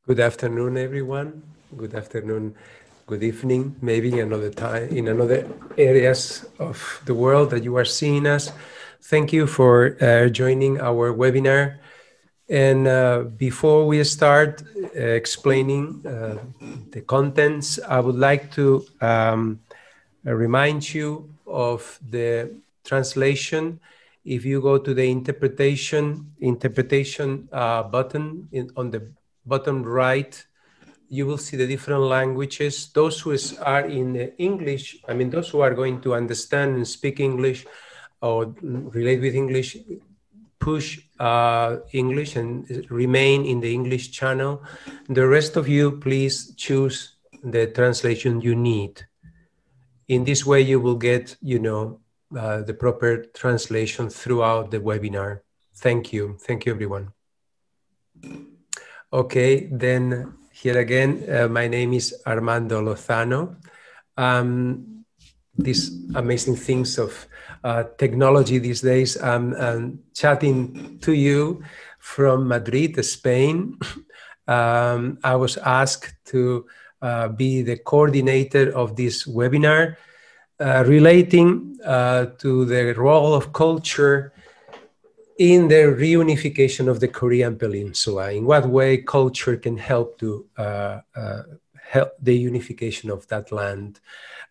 Good afternoon, everyone. Good afternoon, good evening, maybe another time in another areas of the world that you are seeing us. Thank you for joining our webinar. And before we start explaining the contents, I would like to remind you of the translation. If you go to the interpretation button on the bottom right, you will see the different languages. Those who are in English, I mean, those who are going to understand and speak English or relate with English, push English and remain in the English channel. The rest of you, please choose the translation you need. In this way, you will get, the proper translation throughout the webinar. Thank you. Thank you, everyone. Okay, then here again, my name is Armando Lozano. These amazing things of technology these days. I'm chatting to you from Madrid, Spain. I was asked to be the coordinator of this webinar relating to the role of culture in the reunification of the Korean Peninsula. In what way culture can help to help the unification of that land.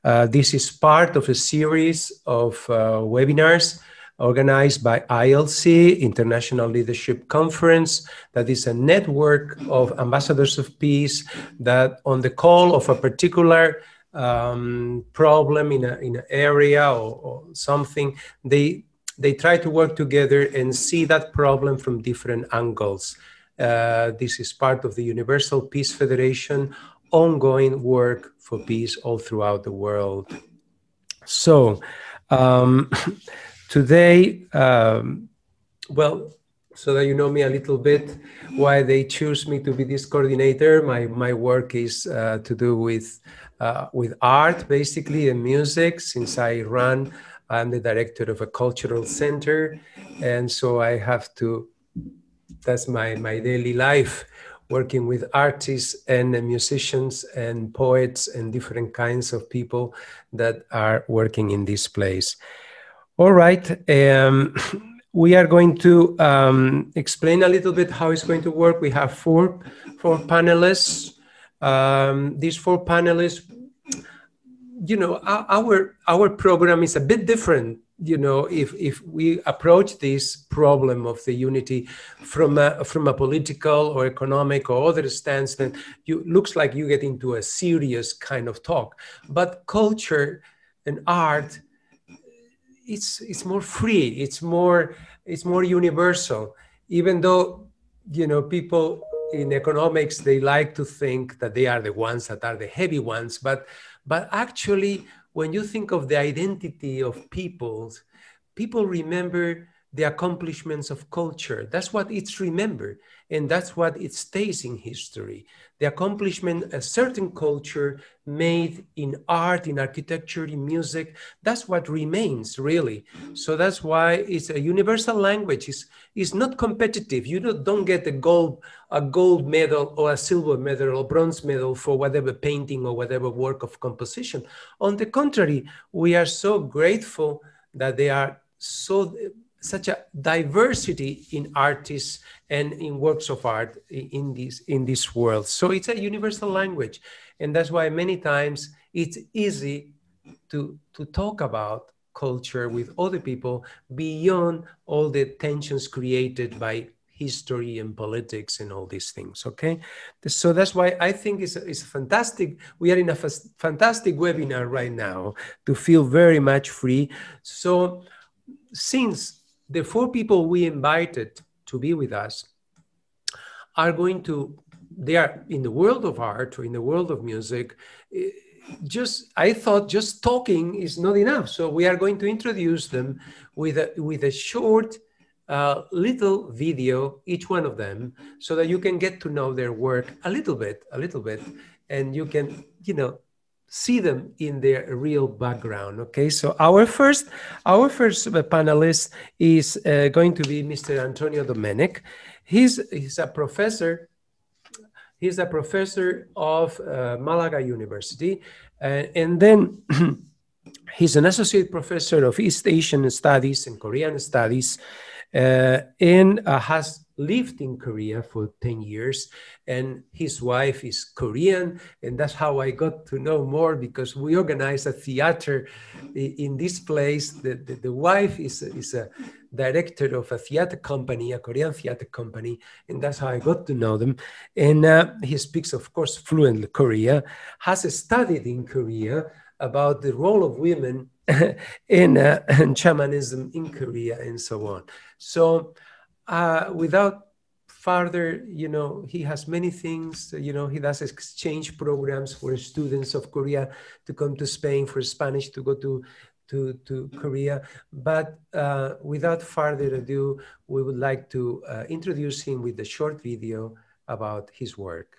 This is part of a series of webinars organized by ILC, International Leadership Conference, that is a network of ambassadors of peace that on the call of a particular problem in an area or something, they try to work together and see that problem from different angles. This is part of the Universal Peace Federation ongoing work for peace all throughout the world. So today, well, so that you know me a little bit, why they choose me to be this coordinator. My work is to do with art, basically, and music. Since I'm the director of a cultural center, and so I have to, that's my daily life, working with artists and musicians and poets and different kinds of people that are working in this place. All right, we are going to explain a little bit how it's going to work. We have four panelists. These four panelists, you know, our program is a bit different, you know, if we approach this problem of the unity from a political or economic or other stance, then looks like you get into a serious kind of talk. But culture and art, it's more free, it's more universal, even though, you know, people in economics, they like to think that they are the ones that are the heavy ones, but actually, when you think of the identity of peoples, people remember the accomplishments of culture. That's what it's remembered, and that's what it stays in history. The accomplishment a certain culture made in art, in architecture, in music, that's what remains, really. So that's why it's a universal language. It's not competitive. You don't get a gold medal or a silver medal or bronze medal for whatever painting or whatever work of composition. On the contrary, we are so grateful that there are such a diversity in artists and in works of art in this world. So it's a universal language. And that's why many times it's easy to talk about culture with other people beyond all the tensions created by history and politics and all these things, okay? So that's why I think it's fantastic. We are in a fantastic webinar right now to feel very much free. So since the four people we invited to be with us they are in the world of art or in the world of music, I thought just talking is not enough. So we are going to introduce them with a short little video, each one of them, so that you can get to know their work a little bit, and you can, you know, see them in their real background. Okay, so our first panelist is going to be Mr. Antonio Domenech. He's a professor He's a professor of Malaga University, and then he's an associate professor of East Asian Studies and Korean Studies, and has lived in Korea for 10 years. And his wife is Korean, and that's how I got to know more, because we organized a theater in this place. The wife is a director of a theater company, a Korean theater company, and that's how I got to know them. And he speaks, of course, fluently Korea, has studied in Korea about the role of women in shamanism in Korea and so on. So without further, he has many things, he does exchange programs for students of Korea to come to Spain, for Spanish to go to Korea. But without further ado, we would like to introduce him with a short video about his work.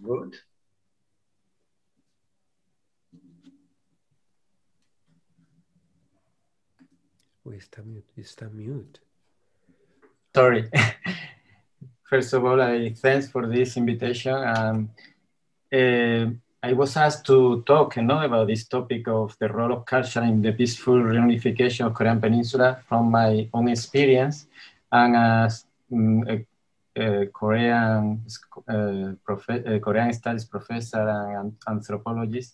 Good. Está mute. Sorry. First of all, thanks for this invitation. I was asked to talk about this topic of the role of culture in the peaceful reunification of Korean Peninsula from my own experience and as a Korean studies professor and anthropologist.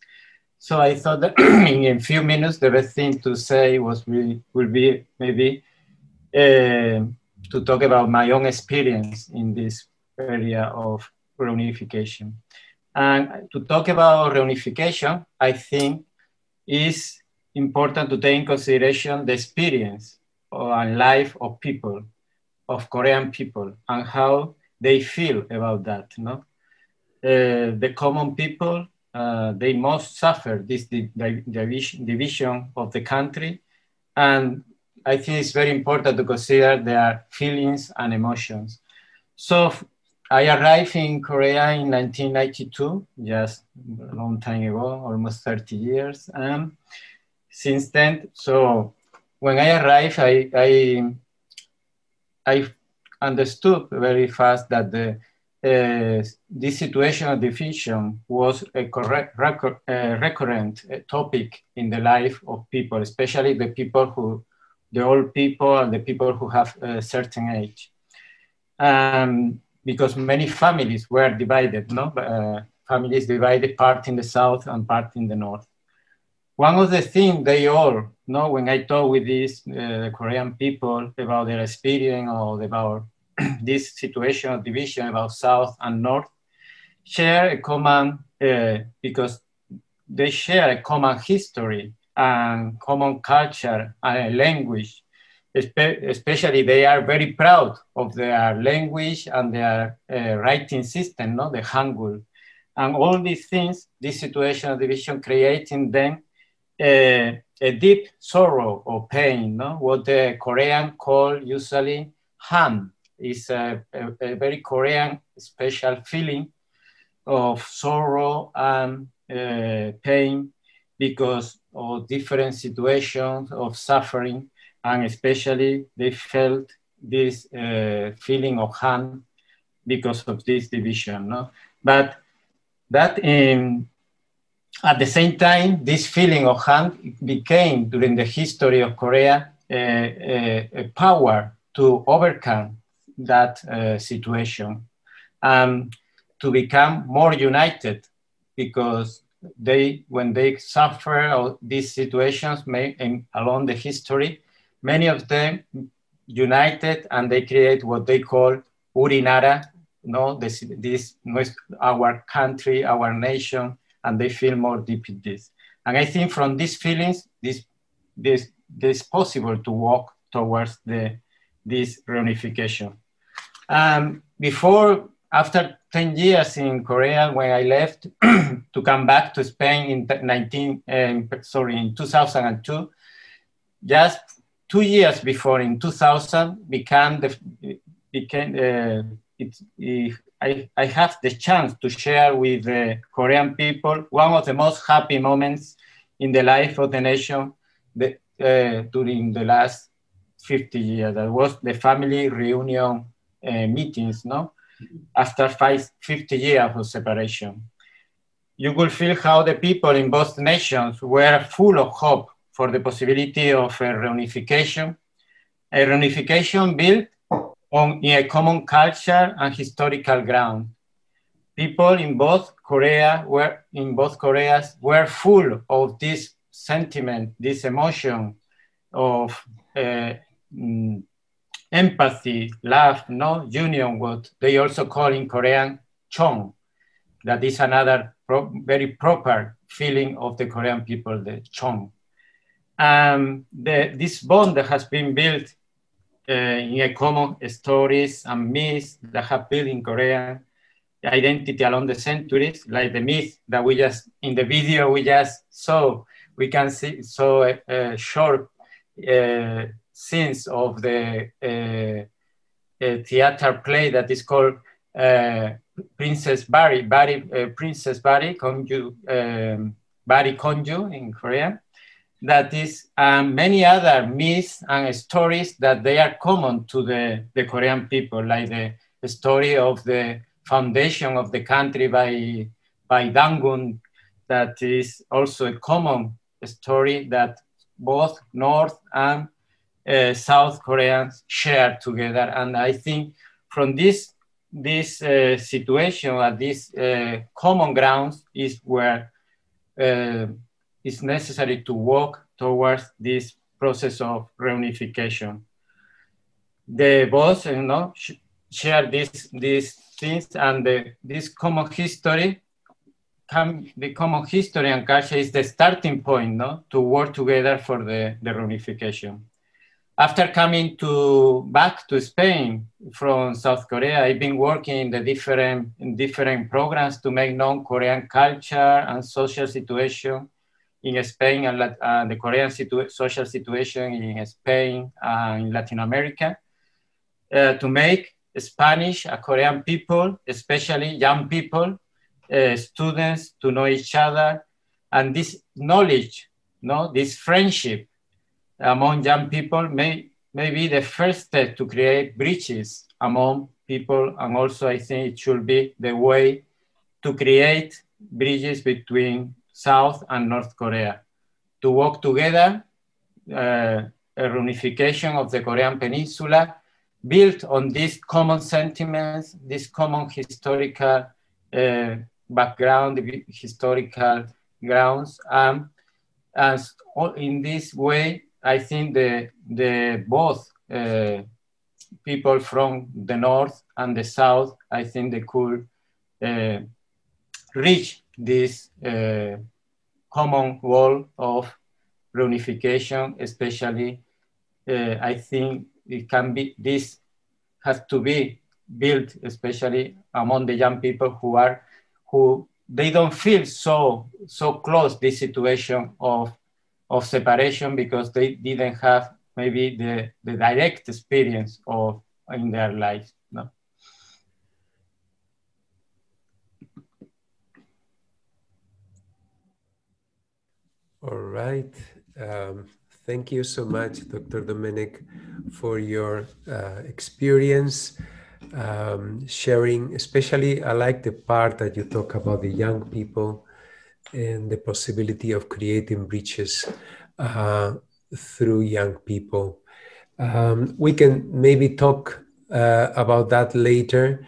So I thought that in a few minutes, the best thing to say would be maybe to talk about my own experience in this area of reunification. And to talk about reunification, I think is important to take in consideration the experience and life of people, of Korean people, and how they feel about that. The common people, they most suffer this division of the country. And I think it's very important to consider their feelings and emotions. So I arrived in Korea in 1992, just a long time ago, almost 30 years. And since then, so when I arrived, I understood very fast that this situation of division was a recurrent topic in the life of people, especially the old people and the people who have a certain age. Because many families were divided, families divided, part in the south and part in the north. One of the things they all know when I talk with these Korean people about their experience or about this situation of division about south and north, share a common, because they share a common history and common culture and language. Especially they are very proud of their language and their writing system, the Hangul. And all these things, this situation of division creating them a deep sorrow or pain, what the Korean call usually han. Is a very Korean special feeling of sorrow and pain because of different situations of suffering, and especially they felt this feeling of han because of this division. But that at the same time, this feeling of han became, during the history of Korea, a power to overcome that situation, to become more united, because when they suffer or these situations along the history, many of them united and they create what they call Urinara, this our country, our nation, and they feel more deep in this. And I think from these feelings, this possible to walk towards this reunification. After 10 years in Korea, when I left to come back to Spain in 2002, just 2 years before, in 2000, I have the chance to share with the Korean people one of the most happy moments in the life of the nation during the last 50 years. That was the family reunion meetings, after 50 years of separation. You could feel how the people in both nations were full of hope for the possibility of a reunification built in a common culture and historical ground. People in both Koreas were full of this sentiment, this emotion of empathy, love, union, what they also call in Korean chong. That is another very proper feeling of the Korean people, the chong. This bond that has been built in a common stories and myths that have built in Korean identity along the centuries, like the myth that we just, in the video we just saw, we can see a short scenes of the theater play that is called Princess Barry Konju in Korean. That is many other myths and stories that they are common to the Korean people, like the story of the foundation of the country by Dangun, that is also a common story that both North and South Koreans share together. And I think from this situation at these common grounds is where it's necessary to walk towards this process of reunification. The both, share these things, and this common history. The common history and culture is the starting point, to work together for the reunification. After coming back to Spain from South Korea, I've been working in different programs to make known Korean culture and social situation in Spain, and the Korean social situation in Spain and in Latin America, to make Spanish, Korean people, especially young people, students, to know each other, and this knowledge, this friendship among young people may be the first step to create bridges among people, and also I think it should be the way to create bridges between South and North Korea, to work together, a reunification of the Korean Peninsula, built on these common sentiments, this common historical background, historical grounds, and in this way, I think the both people from the North and the South, I think they could reach this common goal of reunification, especially I think this has to be built, especially among the young people who they don't feel so close this situation of separation, because they didn't have maybe the direct experience in their life. All right. Thank you so much, Dr. Domènech, for your experience, sharing. Especially, I like the part that you talk about the young people and the possibility of creating bridges through young people. We can maybe talk about that later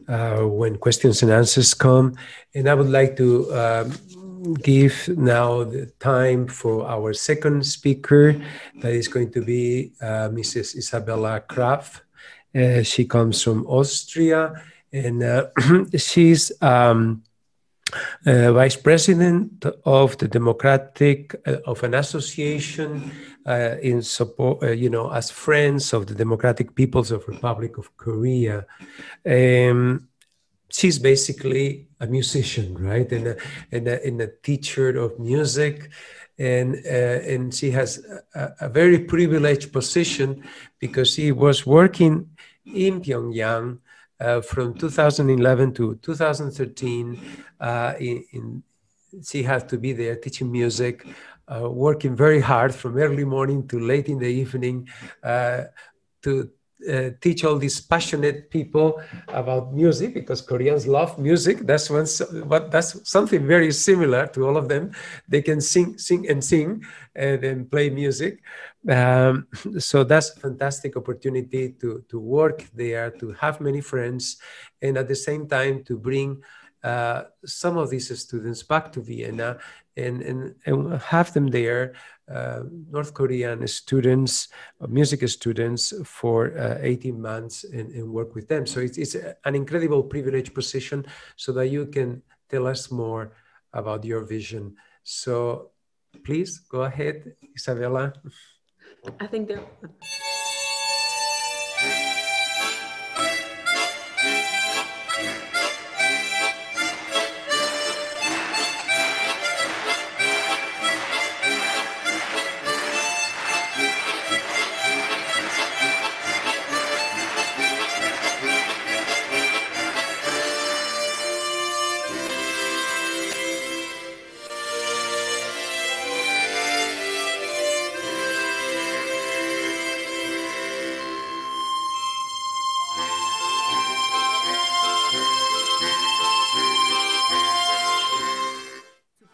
when questions and answers come. And I would like to give now the time for our second speaker, that is going to be Mrs. Isabella Kraft. She comes from Austria, and she's vice president of the Democratic of an association in support, as Friends of the Democratic Peoples of Republic of Korea. She's basically a musician, right, and a teacher of music, and she has a very privileged position because she was working in Pyongyang from 2011 to 2013. She had to be there teaching music, working very hard from early morning to late in the evening to teach all these passionate people about music, because Koreans love music. That's something very similar to all of them. They can sing and play music. So that's a fantastic opportunity to work there, to have many friends, and at the same time to bring some of these students back to Vienna and have them there, North Korean students, music students, for 18 months and work with them. So it's an incredible privileged position, so that you can tell us more about your vision. So please go ahead, Isabella. I think that...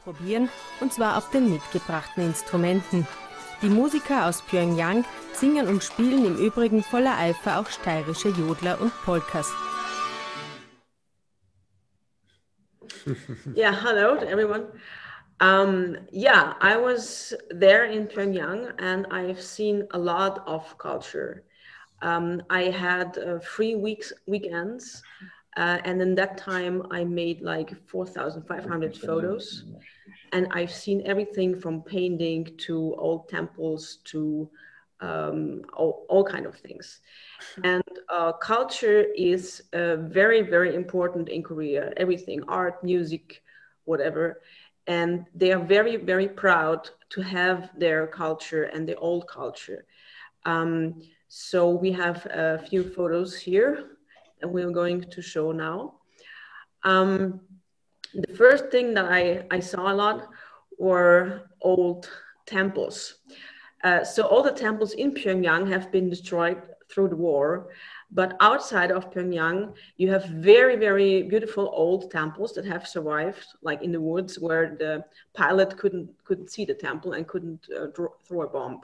probieren, und zwar auf den mitgebrachten Instrumenten. Die Musiker aus Pyongyang singen und spielen im Übrigen voller Eifer auch steirische Jodler und Polkas. Yeah, hello to everyone. Yeah, I was there in Pyongyang and I've seen a lot of culture. I had 3 weekends, and in that time I made like 4,500 photos, and I've seen everything from painting to old temples to all kind of things. And culture is very, very important in Korea. Everything, art, music, whatever. And they are very, very proud to have their culture and their old culture. So we have a few photos here that we're going to show now. The first thing that I saw a lot were old temples. So all the temples in Pyongyang have been destroyed through the war, but outside of Pyongyang, you have very, very beautiful old temples that have survived, like in the woods where the pilot couldn't see the temple and couldn't throw a bomb.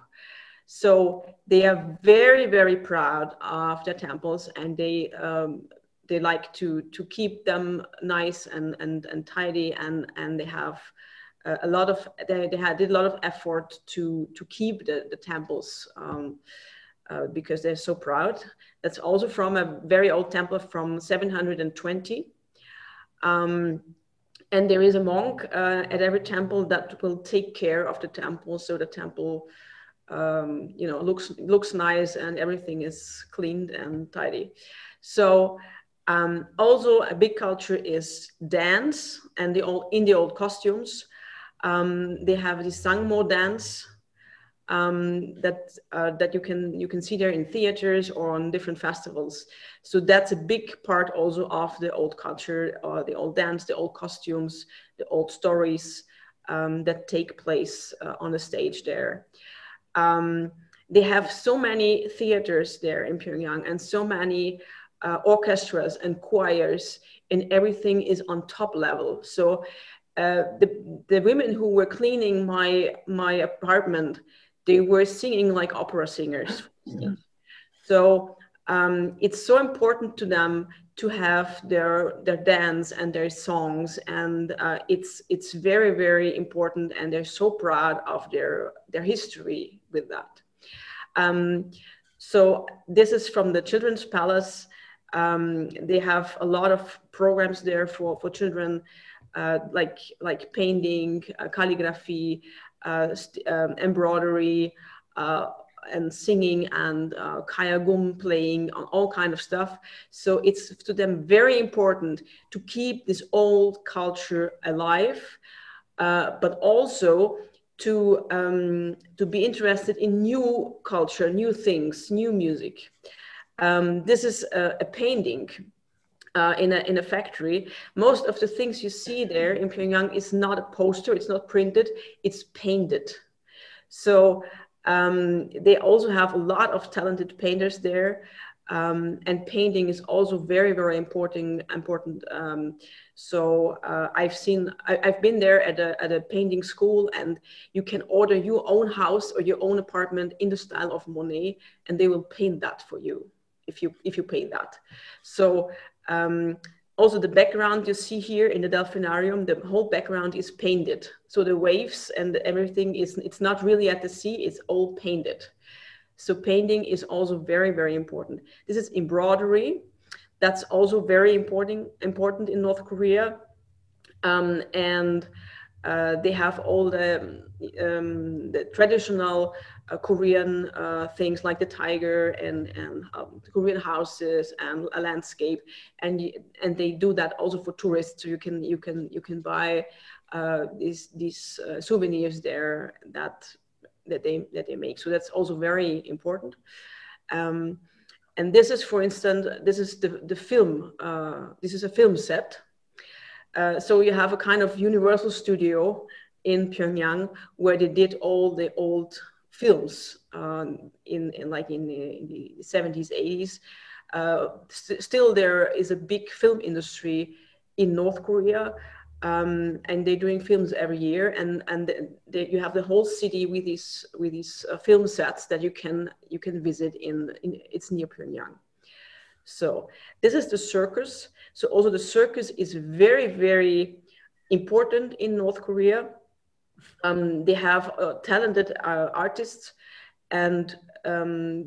So they are very, very proud of their temples, and they like to keep them nice and tidy, and they have a lot of did a lot of effort to keep the temples because they're so proud. That's also from a very old temple from 720. And there is a monk at every temple that will take care of the temple, so the temple looks nice and everything is cleaned and tidy. So also a big culture is dance, and in the old costumes. They have the Sangmo dance that you can see there in theaters or on different festivals. So that's a big part also of the old culture, the old dance, the old costumes, the old stories that take place on the stage there. They have so many theaters there in Pyongyang, and so many orchestras and choirs, and everything is on top level. So the women who were cleaning my apartment, they were singing like opera singers. So It's so important to them to have their dance and their songs, and it's very, very important, and they're so proud of their history with that. So this is from the Children's Palace. They have a lot of programs there for children, like painting, calligraphy, embroidery, and singing, and kayagum playing, all kind of stuff. So it's to them very important to keep this old culture alive, but also to be interested in new culture, new things, new music. This is a painting in a factory. Most of the things you see there in Pyongyang is not a poster, it's not printed, it's painted. So they also have a lot of talented painters there, and painting is also very, very important. So I've been there at a painting school, and you can order your own house or your own apartment in the style of Monet, and they will paint that for you if you pay that. So also the background you see here in the Delphinarium, the whole background is painted. So the waves and everything it's not really at the sea, it's all painted. So painting is also very, very important. This is embroidery. That's also very important in North Korea. And they have all the traditional Korean things like the tiger and Korean houses and a landscape, and they do that also for tourists. So you can buy these souvenirs there that they make. So that's also very important. And this is, for instance, this is the film. This is a film set. So you have a kind of Universal Studio in Pyongyang where they did all the old films in the 70s, 80s. Still, there is a big film industry in North Korea, and they're doing films every year. And you have the whole city with these film sets that you can visit it's near Pyongyang. So this is the circus. So also the circus is very, very important in North Korea. They have talented artists, and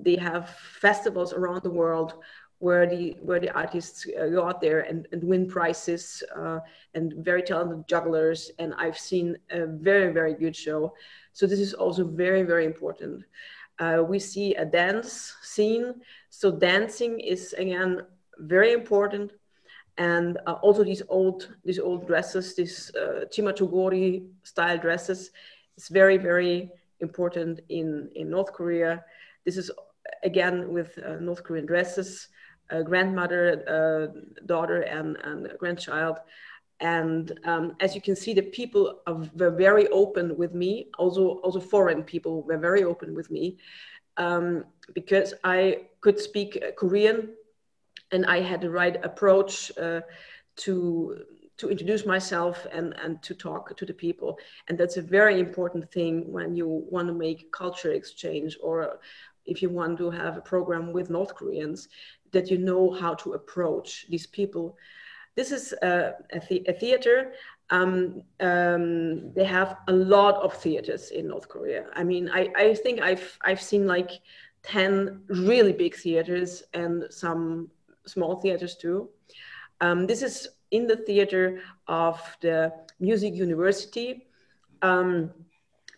they have festivals around the world where the artists go out there and win prizes, and very talented jugglers. And I've seen a very, very good show. So this is also very, very important. We see a dance scene. So dancing is, again, very important. And also these old dresses, these chimachugori style dresses, it's very, very important in North Korea. This is, again, with North Korean dresses, grandmother, daughter, and grandchild. And as you can see, the people were very open with me. Also foreign people were very open with me, because I could speak Korean, and I had the right approach to introduce myself and to talk to the people. And that's a very important thing when you want to make culture exchange, or if you want to have a program with North Koreans, that you know how to approach these people. This is a theater. They have a lot of theaters in North Korea. I mean, I think I've seen like 10 really big theaters and some small theaters too. This is in the theater of the Music University,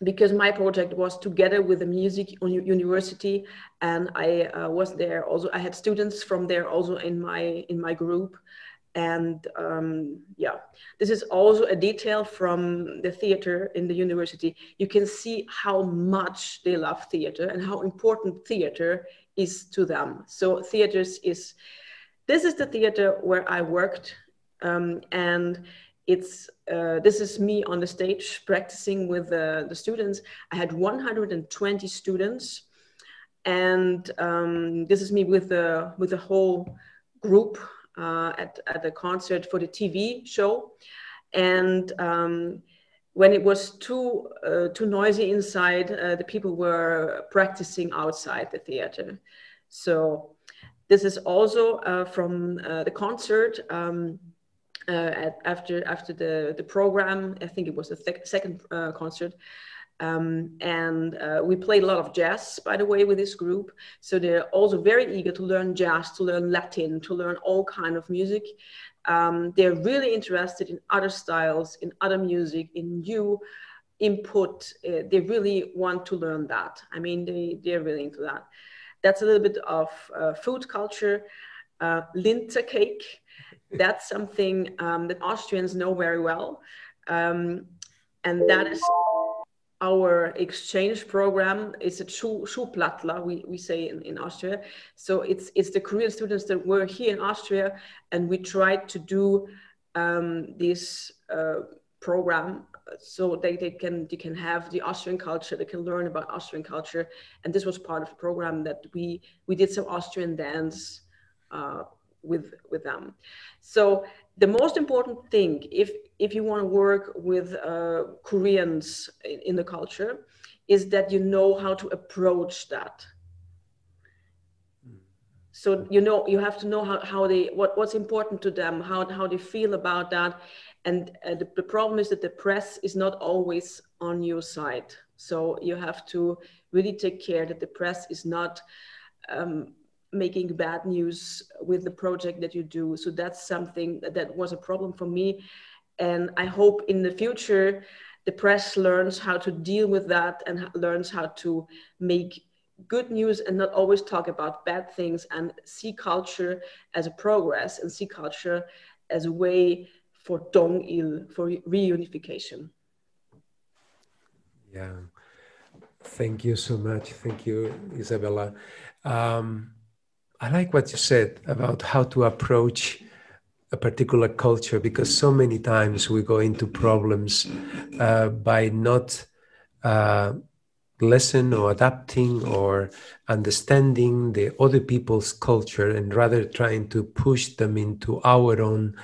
because my project was together with the Music University, and I was there also. I had students from there also in my group. And yeah, this is also a detail from the theater in the university. You can see how much they love theater and how important theater is to them. So this is the theater where I worked, and this is me on the stage practicing with the students. I had 120 students, and this is me with the whole group at the concert for the TV show. And when it was too noisy inside, the people were practicing outside the theater. So this is also from the concert after the program. I think it was the second concert. And we played a lot of jazz, by the way, with this group. So they're also very eager to learn jazz, to learn Latin, to learn all kind of music. They're really interested in other styles, in other music, in new input. They really want to learn that. I mean, they're really into that. That's a little bit of food culture. Linzer cake, that's something that Austrians know very well. And that is our exchange program. Is a Schulplattler, we say in Austria. So it's the Korean students that were here in Austria, and we tried to do this program so they can have the Austrian culture, they can learn about Austrian culture. And this was part of the program that we did some Austrian dance with them. So the most important thing, if you want to work with Koreans in the culture, is that you know how to approach that. So you have to know how they what's important to them, how they feel about that. And the problem is that the press is not always on your side. So you have to really take care that the press is not making bad news with the project that you do. So that's something that was a problem for me. And I hope in the future, the press learns how to deal with that and learns how to make good news and not always talk about bad things, and see culture as a progress and see culture as a way for Dongil, for reunification. Yeah, thank you so much. Thank you, Isabella. I like what you said about how to approach a particular culture, because so many times we go into problems by not listen or adapting or understanding the other people's culture, and rather trying to push them into our own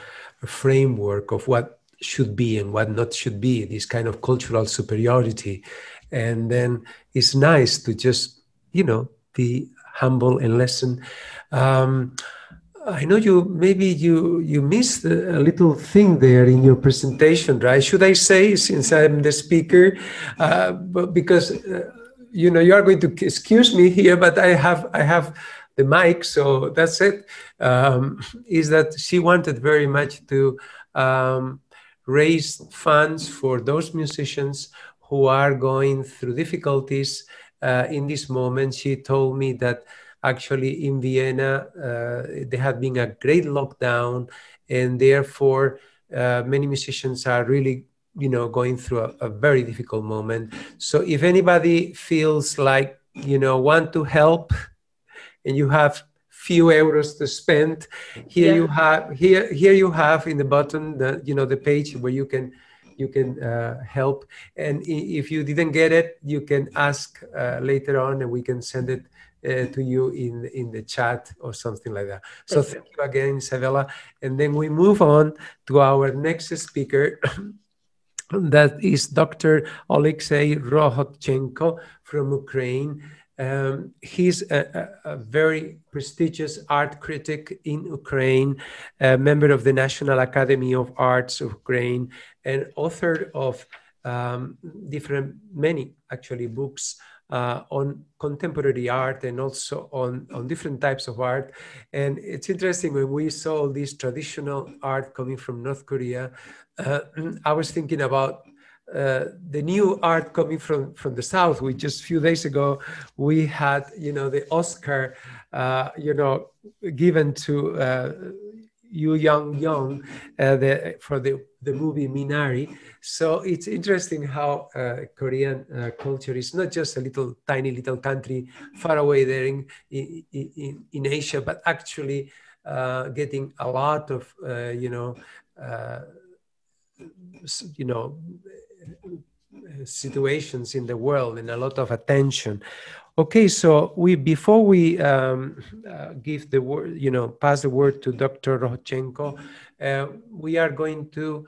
framework of what should be and what not should be, this kind of cultural superiority. And then it's nice to just, be humble and listen. I know maybe you missed a little thing there in your presentation, right? Should I say, since I'm the speaker, but because you are going to excuse me here, but I have the mic, so that's it. Is that she wanted very much to raise funds for those musicians who are going through difficulties in this moment. She told me that actually in Vienna, there had been a great lockdown, and therefore many musicians are really, going through a very difficult moment. So if anybody feels like, want to help, and you have few euros to spend, here you have in the bottom the page where you can help. And if you didn't get it, you can ask later on, and we can send it to you in the chat or something like that. So thank you again, Isabella. And then we move on to our next speaker. That is Dr. Oleksiy Rohodchenko from Ukraine. He's a very prestigious art critic in Ukraine, a member of the National Academy of Arts of Ukraine, and author of many books on contemporary art, and also on different types of art. And it's interesting, when we saw all this traditional art coming from North Korea, I was thinking about the new art coming from the South. We just a few days ago, we had, the Oscar, given to Yu Young for the movie Minari. So it's interesting how Korean culture is not just a tiny little country far away there in Asia, but actually getting a lot of situations in the world, and a lot of attention. Okay, so before we give the word, pass the word to Dr. Rohodchenko, we are going to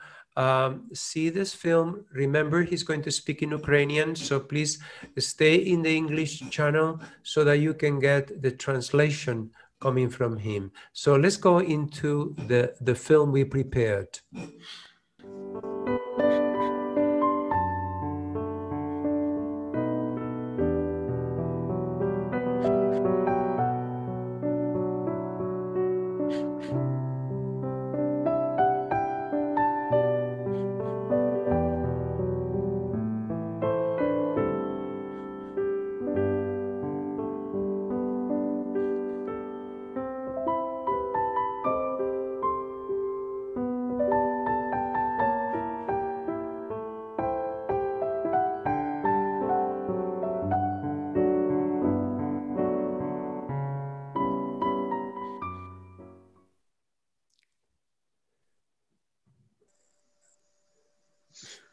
see this film. Remember, he's going to speak in Ukrainian, so please stay in the English channel so that you can get the translation coming from him. So let's go into the film we prepared.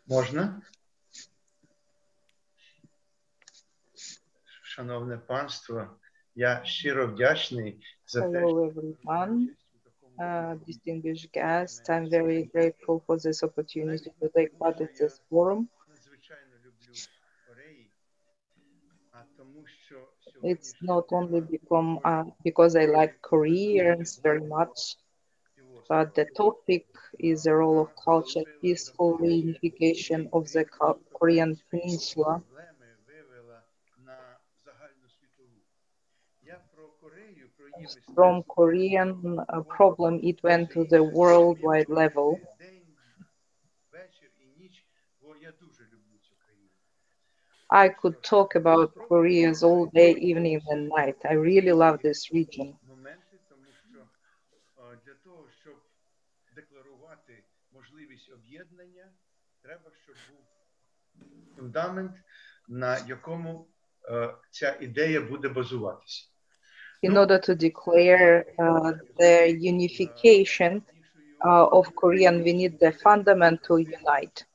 Можна? Шановне панство, я щиро вдячний за те, Hello, everyone. Distinguished guests, I'm very grateful for this opportunity to take part in this forum. надзвичайно люблю Кореї, а тому що It's not only because I like Koreans very much, but the topic is the role of culture, peaceful reunification of the Korean Peninsula. проблеми вивела на загальну світову. Я про Корею, про її From Korean problem, it went to the worldwide level. день, вечір і ніч, бо я дуже люблю цю країну. I could talk about Koreans all day, evening and night. I really love this region. Моменти, тому що для того, щоб декларувати можливість об'єднання, треба, щоб був фундамент, на якому ця ідея буде базуватися. In order to declare the unification of Korean, we need the fundament to unite.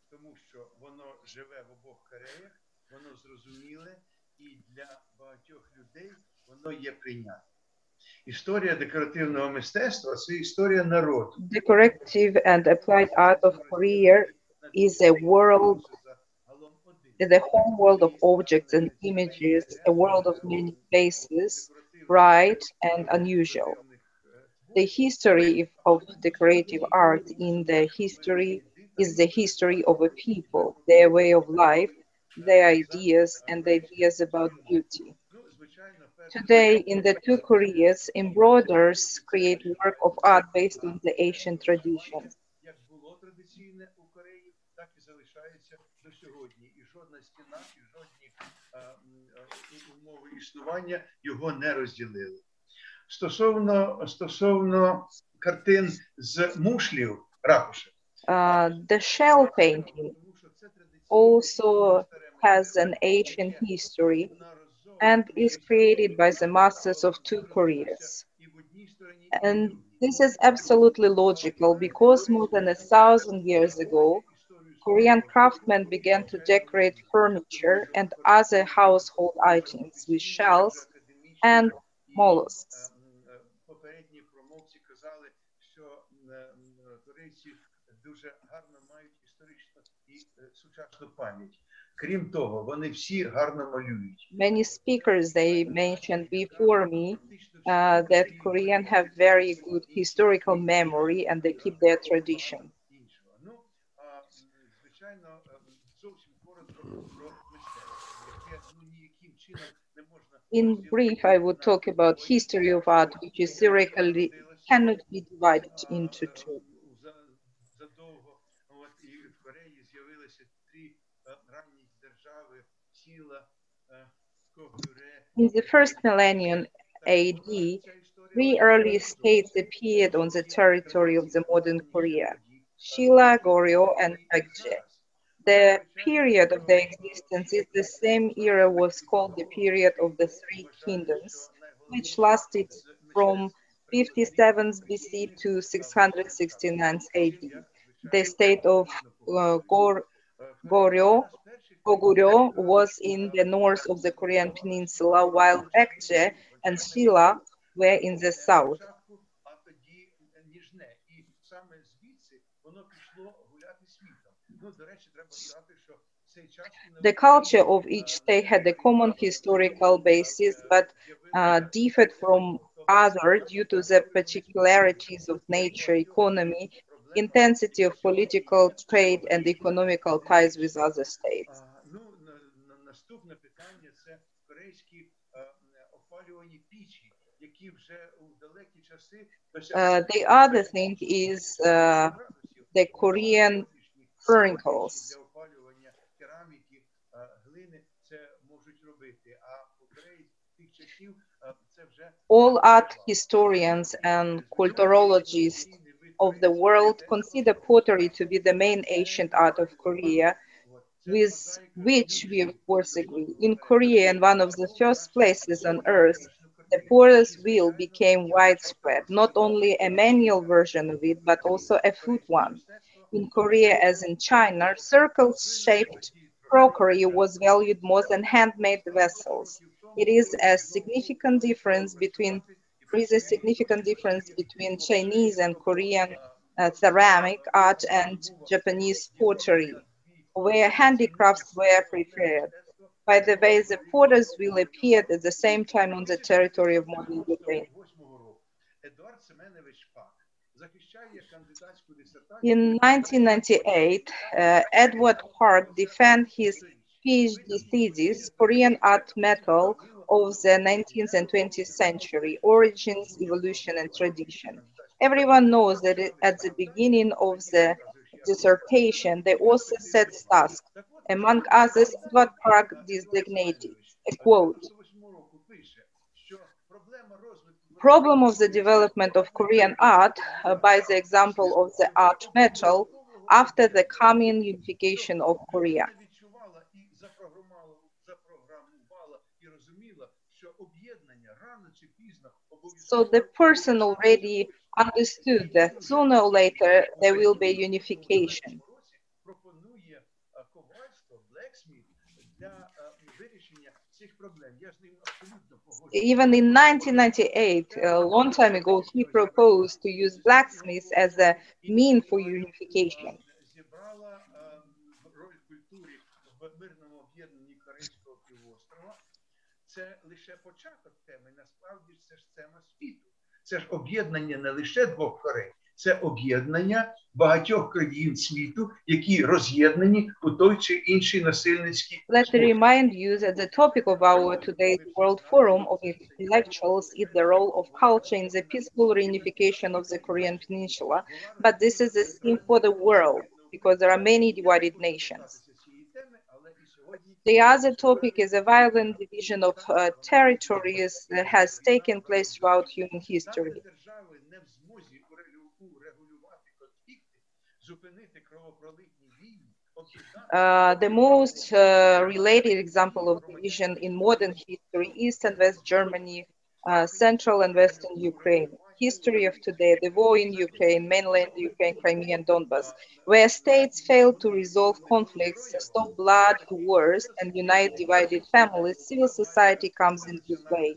Тому що воно живе в обох Кореях, воно зрозуміле, і для багатьох людей воно є прийнятне. Історія декоративного мистецтва – це історія народу. Decorative and applied art of Korea is a world, the whole world of objects and images, a world of many faces, bright and unusual. The history of decorative art in the history is the history of a people, their way of life, their ideas and ideas about beauty. Today, in the two Koreas, embroiders create work of art based on the Asian traditions. Як було традиційне у Кореї, так і залишається до сьогодні. І жодна стіна, і жодні умови існування його не розділили. Стосовно картин з мушлів, ракушек. The shell painting also has an ancient history and is created by the masters of two Koreas. And this is absolutely logical because more than 1,000 years ago, Korean craftsmen began to decorate furniture and other household items with shells and mollusks. Попередні промовці казали, що корейці дуже гарно мають історичну і сучасну пам'ять. Крім того, вони всі гарно малюють. Many speakers, they mentioned before me that Koreans have very good historical memory and they keep their tradition. Звичайно, зовсім коротко про мистецтво, яке ніяким чином не можна... In brief, I would talk about history of art, which historically cannot be divided into two. Задовго і в Кореї з'явилися три ранні держави, Сіла, Когюре. In the first millennium AD, three early states appeared on the territory of the modern Korea: Shilla, Goryeo, and Baekje. The period of their existence is the same era was called the period of the Three Kingdoms, which lasted from 57 BC to 669 AD. The state of Goguryeo was in the north of the Korean peninsula, while Baekje and Shilla were in the south. The culture of each state had a common historical basis, but differed from other due to the particularities of nature, economy, intensity of political, trade, and economical ties with other states. Наступне питання – це корейські опалювані пічі, які вже у далекі часи The other thing is the Korean furnaces. для опалювання кераміки, глини це можуть робити. А у Кореї тих часів це вже All art historians and culturologists of the world consider pottery to be the main ancient art of Korea, with which we of course agree. In Korea, and one of the first places on earth, the potter's wheel became widespread, not only a manual version of it, but also a foot one. In Korea, as in China, circle-shaped crockery was valued more than handmade vessels. It is a significant difference between Chinese and Korean ceramic art and Japanese pottery, where handicrafts were preferred. By the way, the potter's wheel appeared at the same time on the territory of modern Ukraine. In 1998, Edward Park defended his PhD thesis, Korean Art Metal of the 19th and 20th Century, Origins, Evolution, and Tradition. Everyone knows that at the beginning of the dissertation, the author sets tasks. Among others, Edward Park designated, a quote, problem of the development of Korean art by the example of the art metal after the coming unification of Korea. So the person already understood that sooner or later there will be unification. Even in 1998, a long time ago, he proposed to use blacksmiths as a mean for unification. Це лише початок теми, насправді це ж тема світу. Це ж об'єднання не лише двох Корей, це об'єднання багатьох країн світу, які роз'єднані у той чи інший насильницький Let me remind you that the topic of our today's World Forum of Intellectuals is the role of culture in the peaceful reunification of the Korean Peninsula, but this is a theme for the world because there are many divided nations. The other topic is a violent division of territories that has taken place throughout human history. The most related example of division in modern history, East and West Germany, Central and Western Ukraine. History of today, the war in Ukraine, mainland Ukraine, Crimea, and Donbass, where states fail to resolve conflicts, stop blood wars, and unite divided families, civil society comes into play.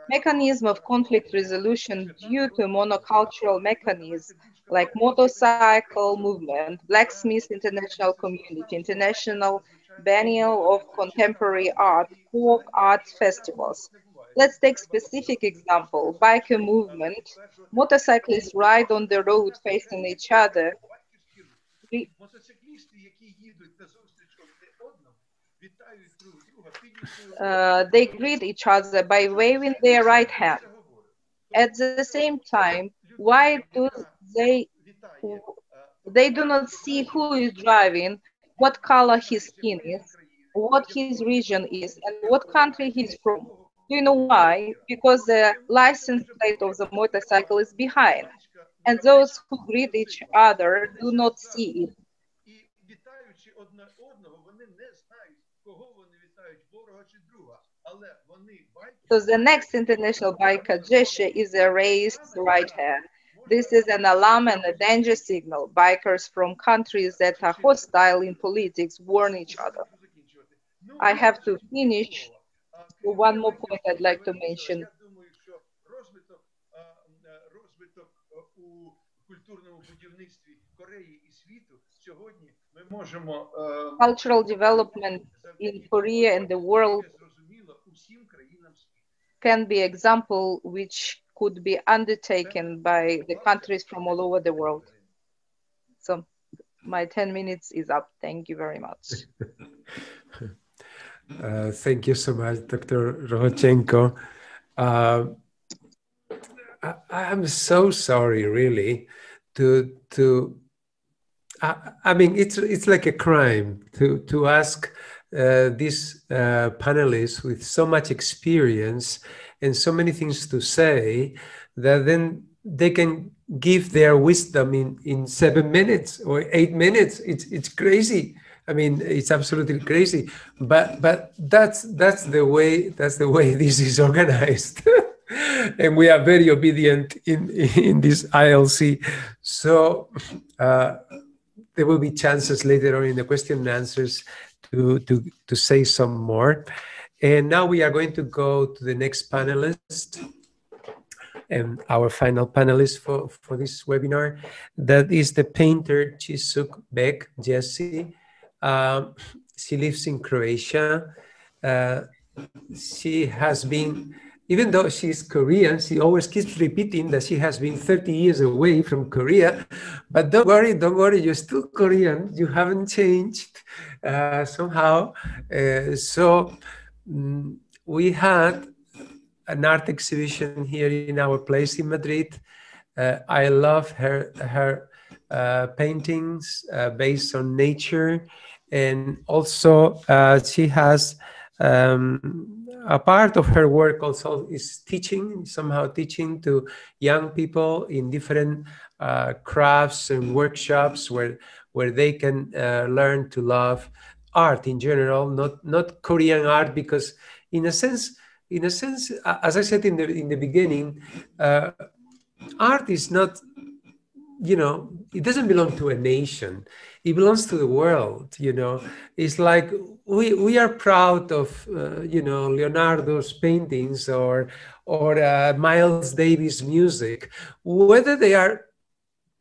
Mechanism of conflict resolution due to monocultural mechanisms like motorcycle movement, blacksmith international community, international biennial of contemporary art, folk art festivals. Let's take specific example, biker movement. Motorcyclists ride on the road facing each other. They greet each other by waving their right hand. At the same time, why do they do not see who is driving, what color his skin is, what his region is, and what country he's from? Do you know why? Because the license plate of the motorcycle is behind, and those who greet each other do not see it. So the next international biker gesture is a raised right hand. This is an alarm and a danger signal. Bikers from countries that are hostile in politics warn each other. I have to finish. One more point I'd like to mention. культурному будівництві Кореї і світу, сьогодні ми можемо cultural development in Korea and the world can be example which could be undertaken by the countries from all over the world. So my 10 minutes is up. Thank you very much. Thank you so much, Dr. Rohochenko. I'm so sorry, really, I mean, it's like a crime to ask these panelists with so much experience and so many things to say that then they can give their wisdom in 7 minutes or 8 minutes. It's crazy. I mean, it's absolutely crazy. But that's the way this is organized. And we are very obedient in this ILC. So there will be chances later on in the question and answers to say some more. And now we are going to go to the next panelist and our final panelist for this webinar. That is the painter Chisuk Beck, Jessie. She lives in Croatia. She has been, even though she's Korean, she always keeps repeating that she has been 30 years away from Korea. But don't worry, you're still Korean. You haven't changed somehow. We had an art exhibition here in our place in Madrid. I love her paintings based on nature. And also she has a part of her work also is somehow teaching to young people in different crafts and workshops where they can learn to love art in general, not Korean art, because in a sense, as I said in the beginning, art is not, it doesn't belong to a nation. It belongs to the world, It's like we are proud of, Leonardo's paintings or Miles Davis' music, whether they are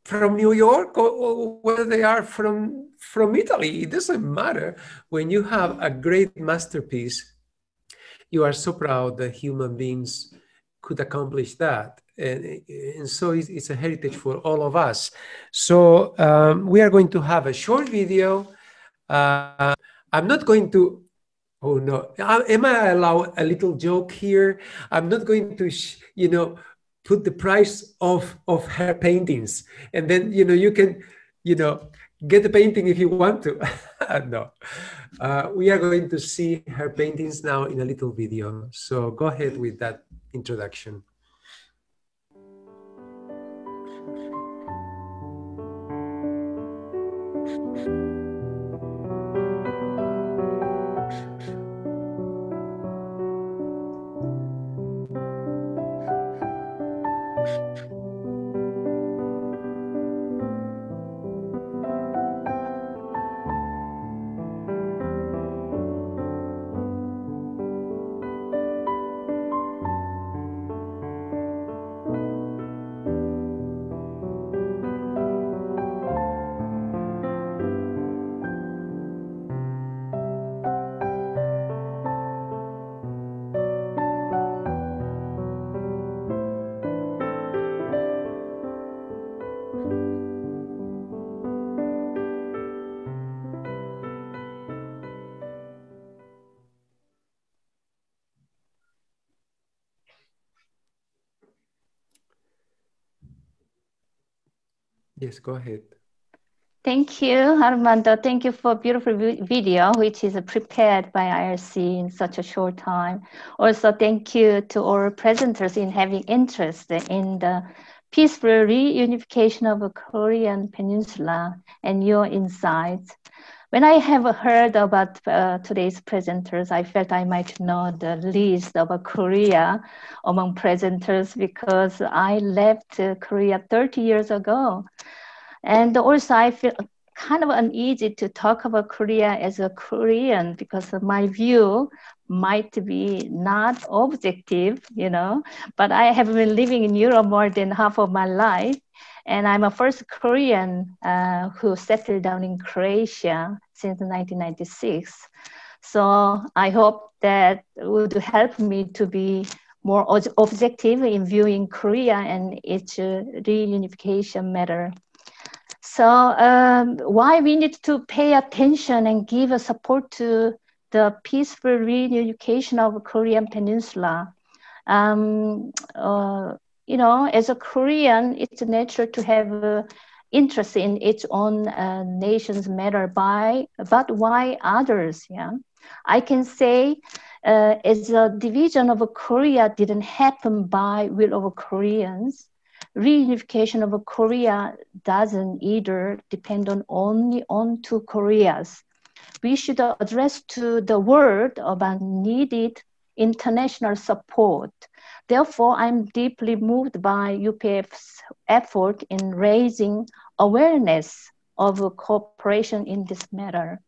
from New York or whether they are from Italy. It doesn't matter. When you have a great masterpiece, you are so proud that human beings could accomplish that. And so it's a heritage for all of us. So we are going to have a short video. I'm not going to, oh no, am I allowed a little joke here? I'm not going to, put the price of her paintings. And then, you can, get the painting if you want to. No, we are going to see her paintings now in a little video. So go ahead with that introduction. Yes, go ahead. Thank you, Armando. Thank you for a beautiful video, which is prepared by IRC in such a short time. Also, thank you to all presenters in having interest in the peaceful reunification of the Korean Peninsula and your insights. When I have heard about today's presenters, I felt I might know the least about Korea among presenters because I left Korea 30 years ago. And also I feel kind of uneasy to talk about Korea as a Korean because my view might be not objective, but I have been living in Europe more than half of my life. And I'm a first Korean who settled down in Croatia since 1996. So I hope that would help me to be more objective in viewing Korea and its reunification matter. So why we need to pay attention and give a support to the peaceful reunification of Korean Peninsula. You know, as a Korean, it's natural to have interest in its own nation's matter, but why others? Yeah, I can say as a division of Korea didn't happen by will of Koreans. Reunification of Korea doesn't either depend on only on two Koreas. We should address to the world about needed international support. Therefore, I'm deeply moved by UPF's effort in raising awareness of cooperation in this matter.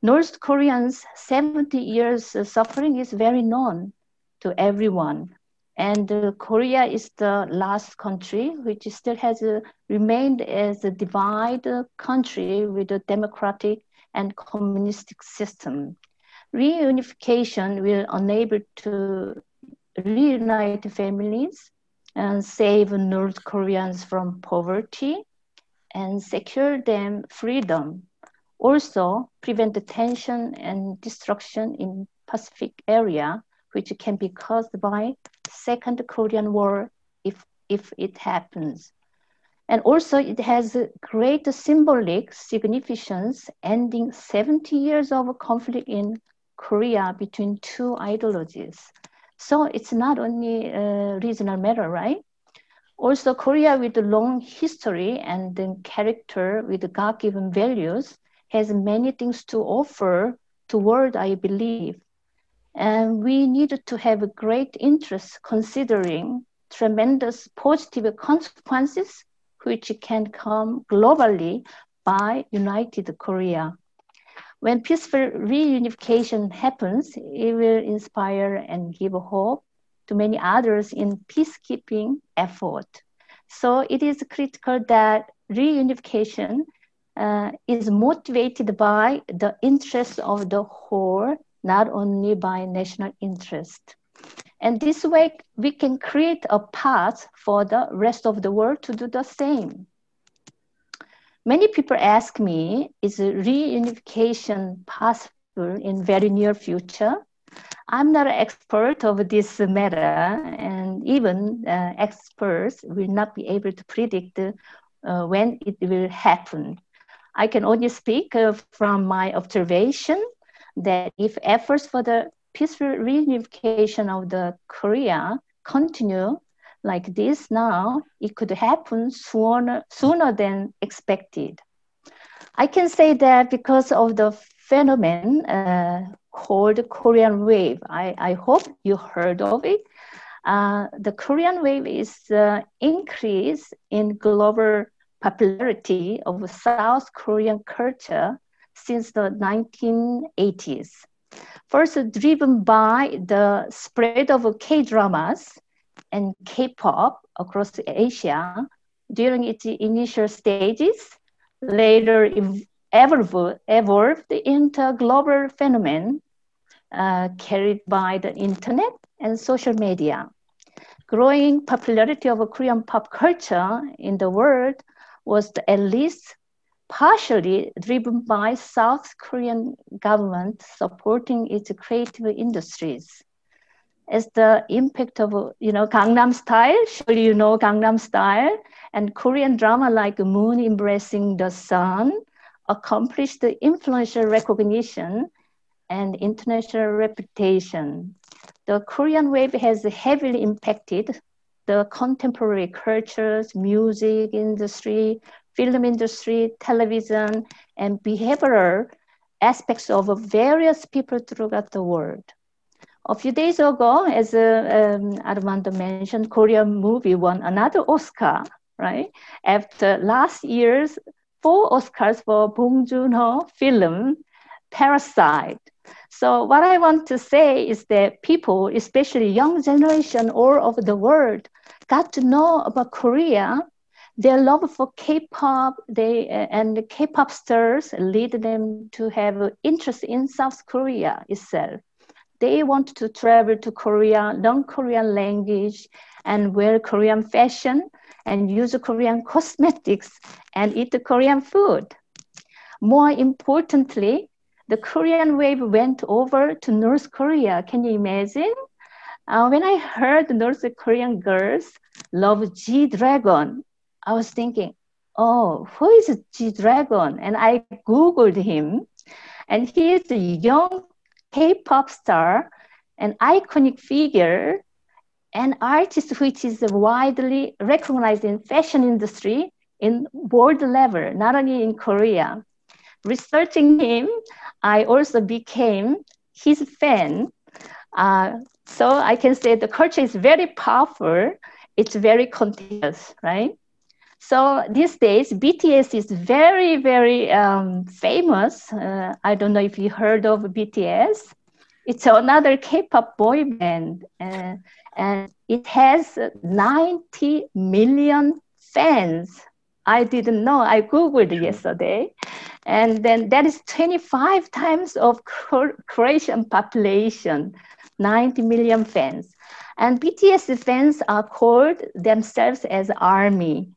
North Koreans' 70 years suffering is very known to everyone. And Korea is the last country which still has remained as a divided country with a democratic and communistic system. Reunification will enable to reunite families and save North Koreans from poverty and secure them freedom. Also prevent the tension and destruction in Pacific area, which can be caused by Second Korean War if it happens. And also it has a great symbolic significance, ending 70 years of conflict in Korea between two ideologies. So it's not only a regional matter, right? Also Korea with a long history and then character with God-given values has many things to offer to the world, I believe. And we need to have a great interest considering tremendous positive consequences which can come globally by united Korea. When peaceful reunification happens, it will inspire and give hope to many others in peacekeeping effort. So it is critical that reunification is motivated by the interests of the whole, not only by national interest. And this way, we can create a path for the rest of the world to do the same. Many people ask me, is reunification possible in very near future? I'm not an expert of this matter, and even experts will not be able to predict when it will happen. I can only speak from my observation that if efforts for the peaceful reunification of the Korea continue like this now, it could happen sooner than expected. I can say that because of the phenomenon called Korean wave. I hope you heard of it. The Korean wave is increase in global popularity of South Korean culture since the 1980s. First driven by the spread of K-dramas and K-pop across Asia during its initial stages, later evolved into a global phenomenon carried by the internet and social media. Growing popularity of Korean pop culture in the world was at least partially driven by South Korean government supporting its creative industries. As the impact of, Gangnam Style, surely you know Gangnam Style, and Korean drama like Moon Embracing the Sun accomplished the influential recognition and international reputation. The Korean wave has heavily impacted the contemporary cultures, music industry, film industry, television, and behavioral aspects of various people throughout the world. A few days ago, as Armando mentioned, Korean movie won another Oscar, right? After last year's 4 Oscars for Bong Joon-ho film, Parasite. So what I want to say is that people, especially young generation all over the world, got to know about Korea Their love for K-pop, and the K-pop stars lead them to have interest in South Korea itself. They want to travel to Korea, learn Korean language, and wear Korean fashion, and use Korean cosmetics, and eat Korean food. More importantly, the Korean wave went over to North Korea. Can you imagine? When I heard North Korean girls love G-Dragon, I was thinking, oh, who is G-Dragon? And I Googled him, and he is a young K-pop star, an iconic figure, an artist which is widely recognized in fashion industry in world level, not only in Korea. Researching him, I also became his fan. So I can say the culture is very powerful. It's very contagious, right? So these days, BTS is very, very famous. I don't know if you heard of BTS. It's another K-pop boy band, and it has 90 million fans. I didn't know. I Googled yesterday. And then that is 25 times of Croatian population, 90 million fans. And BTS fans are called themselves as ARMY.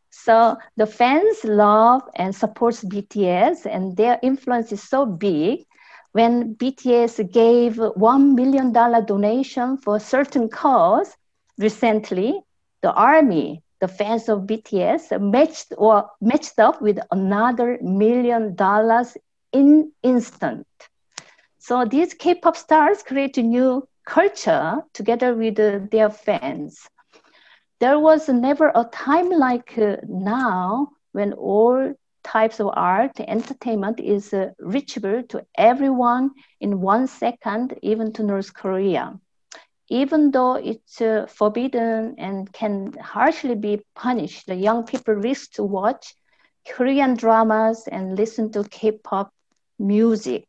So the fans love and supports BTS, and their influence is so big. When BTS gave $1 million donation for a certain cause recently, the ARMY, the fans of BTS, matched up with another $1 million in instant. So these K-pop stars create a new culture together with their fans. There was never a time like now when all types of art, entertainment is reachable to everyone in 1 second, even to North Korea. Even though it's forbidden and can harshly be punished, the young people risk to watch Korean dramas and listen to K-pop music.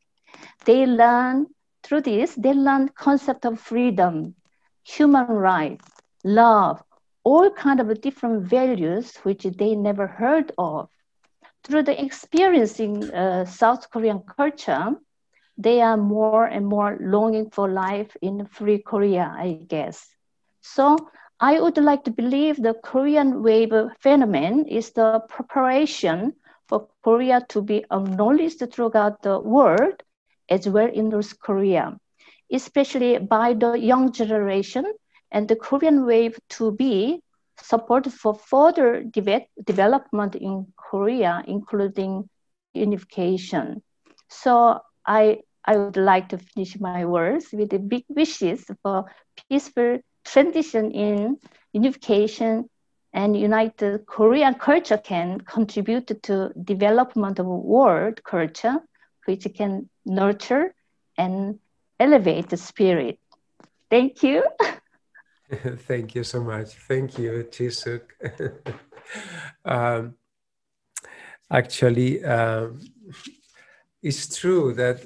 They learn, through this, they learn concept of freedom, human rights, love, all kind of different values which they never heard of. Through the experiencing South Korean culture, they are more and more longing for life in free Korea, I guess. So I would like to believe the Korean wave phenomenon is the preparation for Korea to be acknowledged throughout the world, as well in North Korea, especially by the young generation, and the Korean wave to be supported for further development in Korea, including unification. So I would like to finish my words with the big wishes for peaceful transition in unification, and united Korean culture can contribute to development of world culture, which can nurture and elevate the spirit. Thank you. Thank you so much. Thank you, Jisuk. Actually, it's true that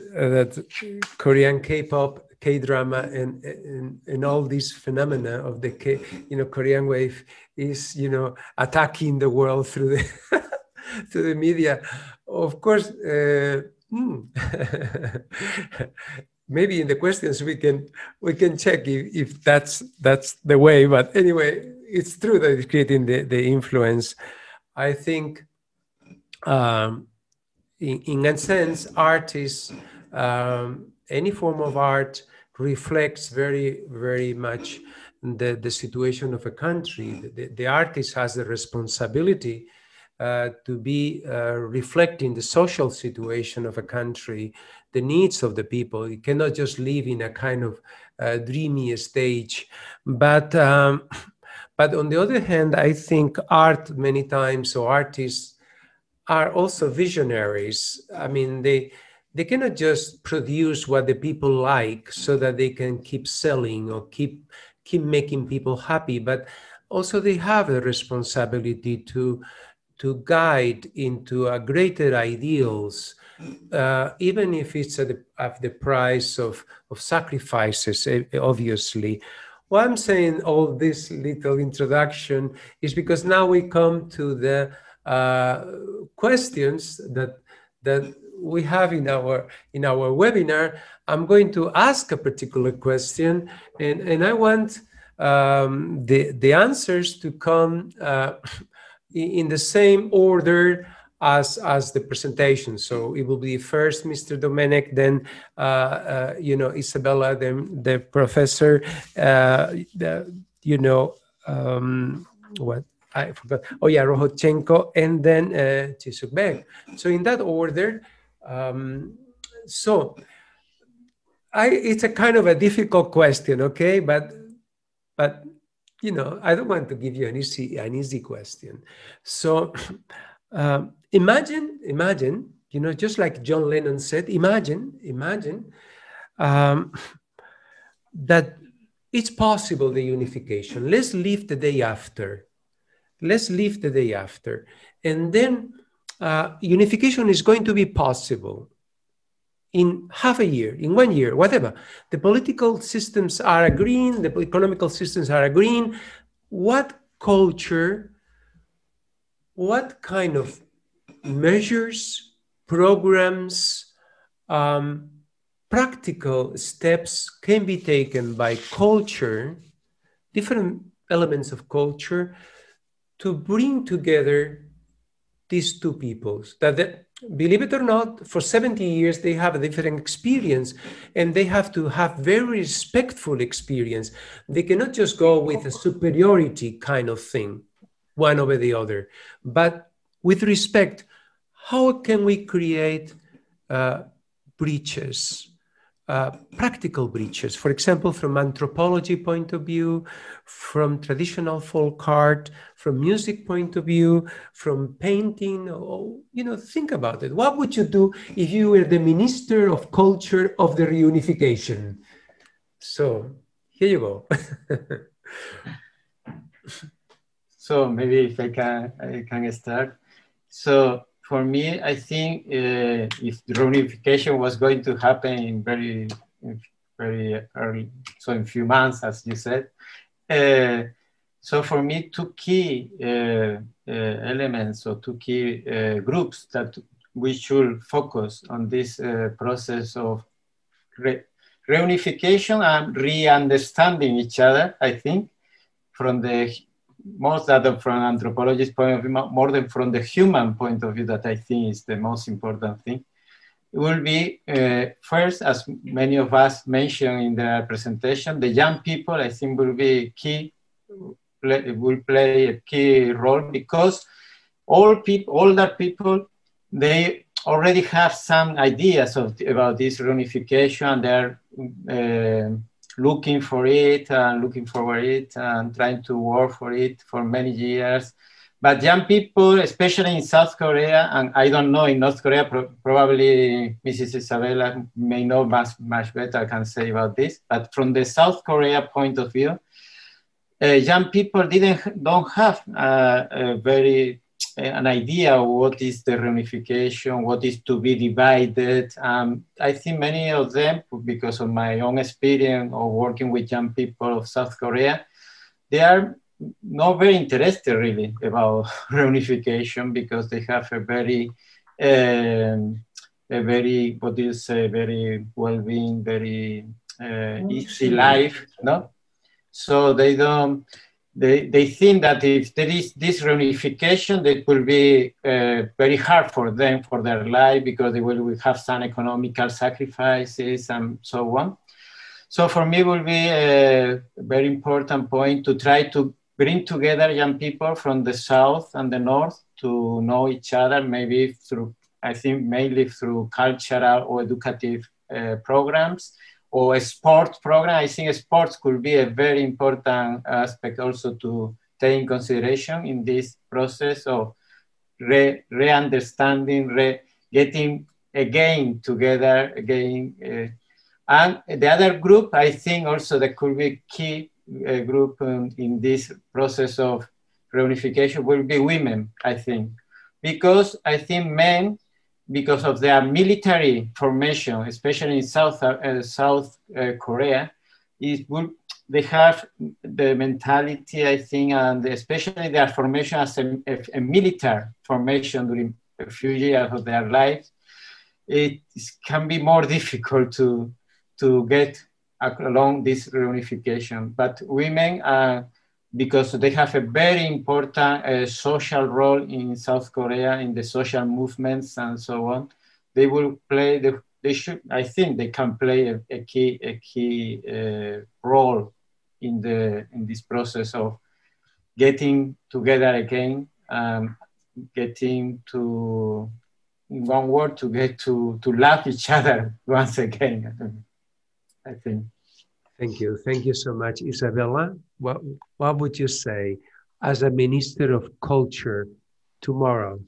Korean K-pop, K-drama, and all these phenomena of the Korean wave is attacking the world through the through the media. Of course, maybe in the questions we can check if that's the way. But anyway, it's true that it's creating the influence. I think. In a sense, art is, any form of art reflects very, very much the situation of a country. The artist has the responsibility to be reflecting the social situation of a country, the needs of the people. You cannot just live in a kind of dreamy stage. But on the other hand, I think art many times, or artists, are also visionaries. I mean, they cannot just produce what the people like so that they can keep selling or keep making people happy, but also they have a responsibility to guide into a greater ideals, even if it's at the price of sacrifices, obviously. why I'm saying all this little introduction is because now we come to the questions that we have in our webinar. I'm going to ask a particular question, and I want the answers to come in the same order as the presentation. So it will be first Mr. Domenech, then Isabella, then the professor, what I forgot. Oh yeah, Rohodchenko, and then Chisukbek. So in that order. So it's a kind of a difficult question, okay? But I don't want to give you an easy question. So imagine, just like John Lennon said, imagine that it's possible, the unification. Let's leave the day after. And then unification is going to be possible in half a year, in 1 year, whatever. The political systems are agreeing, the economical systems are agreeing. What culture, what kind of measures, programs, practical steps can be taken by culture, different elements of culture, to bring together these two peoples that, believe it or not, for 70 years, they have a different experience, and they have to have very respectful experience. They cannot just go with a superiority kind of thing, one over the other, but with respect. How can we create breaches, practical breaches, for example, from anthropology point of view, from traditional folk art, from music point of view, from painting? Think about it. What would you do if you were the Minister of Culture of the reunification? So here you go. So maybe if I can start. So for me, I think if the reunification was going to happen very early, so in a few months, as you said. So for me, two key elements or two key groups that we should focus on this process of reunification and re-understanding each other, I think, from the most than from an anthropologist's point of view, more than from the human point of view, that I think is the most important thing. It will be first, as many of us mentioned in the presentation, the young people, I think, will be key, will play a key role, because older people, they already have some ideas about this reunification. They're looking for it and looking forward it and trying to work for it for many years. But young people, especially in South Korea, and I don't know in North Korea, probably Mrs. Isabella may know much better, I can say about this. But from the South Korea point of view, young people don't have an idea of what is the reunification, what is to be divided. I think many of them, because of my own experience of working with young people of South Korea, they are not very interested really about reunification, because they have a very what do you say, very well-being, very easy life, no? So they don't. They think that if there is this reunification, it will be very hard for them, for their life, because they will have some economical sacrifices and so on. So for me, it will be a very important point to try to bring together young people from the South and the North to know each other, maybe through, I think mainly through cultural or educative programs, or a sport program. I think sports could be a very important aspect also to take in consideration in this process of re-understanding, getting again together again. And the other group, I think also that could be key group in this process of reunification will be women, I think. Because I think men, because of their military formation, especially in South Korea, they have the mentality, I think, and especially their formation as a military formation during a few years of their life, it can be more difficult to get along this reunification. But women, because they have a very important social role in South Korea, in the social movements and so on, they will play they should, I think they can play a key role in this process of getting together again, getting to, in one word, to get to love each other once again, I think. Thank you. Thank you so much. Isabella, what would you say as a Minister of Culture tomorrow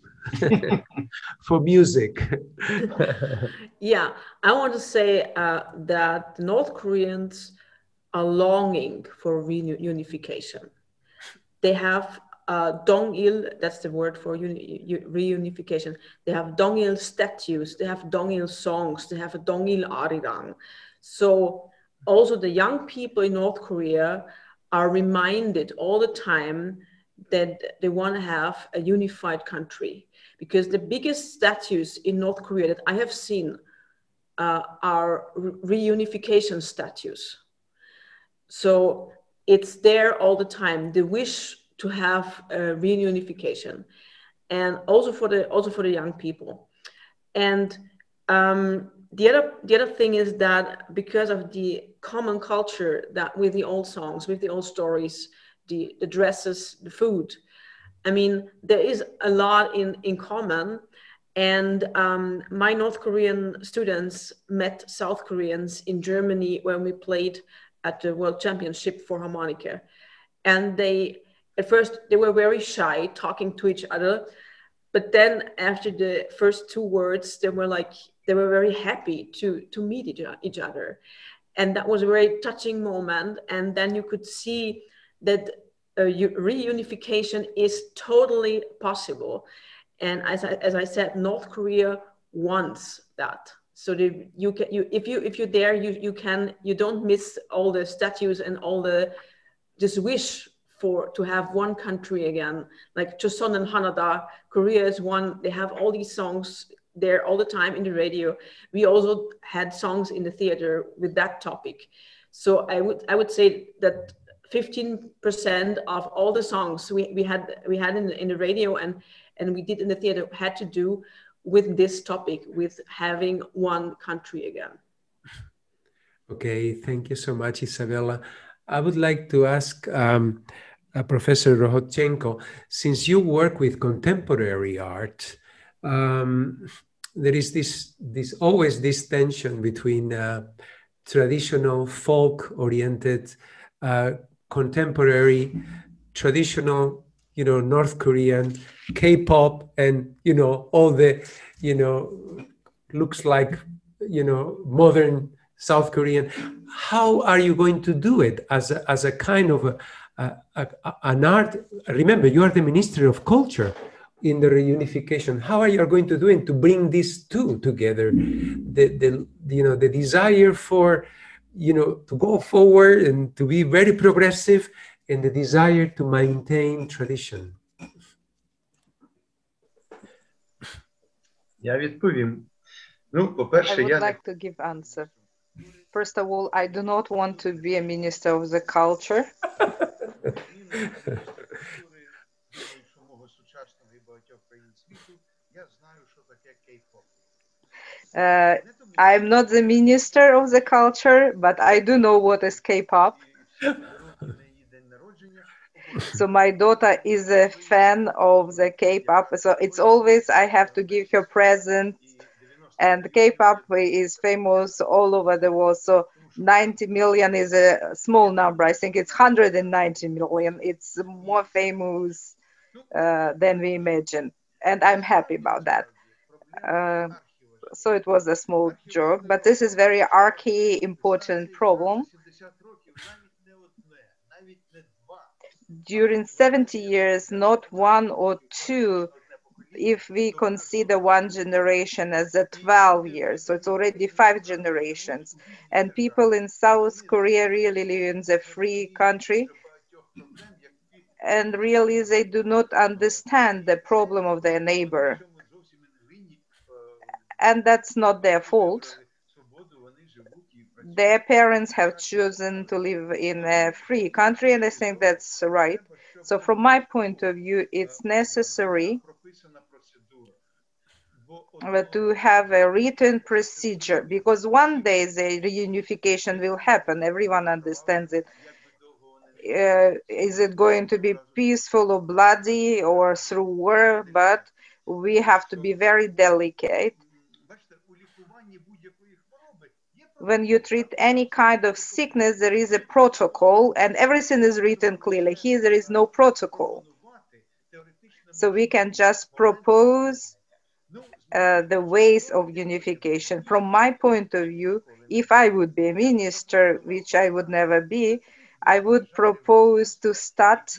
for music? Yeah, I want to say that North Koreans are longing for reunification. They have Dongil, that's the word for reunification. They have Dongil statues, they have Dongil songs, they have a Dongil arirang. So also the young people in North Korea are reminded all the time that they want to have a unified country, because the biggest statues in North Korea that I have seen are reunification statues. So it's there all the time, the wish to have a reunification, and also for the young people. And the other thing is that because of the common culture that with the old songs, with the old stories, the dresses, the food, I mean, there is a lot in common. And my North Korean students met South Koreans in Germany when we played at the World Championship for harmonica. And at first they were very shy talking to each other. But then after the first two words, they were very happy to meet each other. And that was a very touching moment. And then you could see that reunification is totally possible. And as I said, North Korea wants that. So if you're there, you don't miss all the statues and all this wish to have one country again. Like Chosun and Hanada, Korea is one. They have all these songs there all the time in the radio. We also had songs in the theater with that topic. So I would say that 15% of all the songs we had in the radio and we did in the theater had to do with this topic, with having one country again. Okay, thank you so much, Isabella. I would like to ask Professor Rohodchenko, since you work with contemporary art, there is always this tension between traditional folk-oriented, contemporary, traditional, North Korean, K-pop, and all the looks like modern South Korean. How are you going to do it as a kind of an art? Remember, you are the Minister of Culture in the reunification. How are you going to do it to bring these two together? The desire for to go forward and to be very progressive, and the desire to maintain tradition. Я відповім. Ну, по-перше, I would like to give answer. First of all, I do not want to be a minister of the culture. I'm not the minister of the culture, but I do know what is K-pop. So my daughter is a fan of the K-pop. So it's always I have to give her presents. And K-pop is famous all over the world. So 90 million is a small number. I think it's 190 million. It's more famous than we imagine. And I'm happy about that. So it was a small joke, but this is very archy, important problem. During 70 years, not one or two if we consider one generation as a 12 years, so it's already 5 generations. And people in South Korea really live in the free country. And really, they do not understand the problem of their neighbor. And that's not their fault. Their parents have chosen to live in a free country, and I think that's right. So from my point of view, it's necessary to have a written procedure, because one day the reunification will happen. Everyone understands it. Is it going to be peaceful or bloody or through war? But we have to be very delicate. When you treat any kind of sickness, there is a protocol, and everything is written clearly. Here, there is no protocol. So we can just propose the ways of unification. From my point of view, if I would be a minister, which I would never be, I would propose to start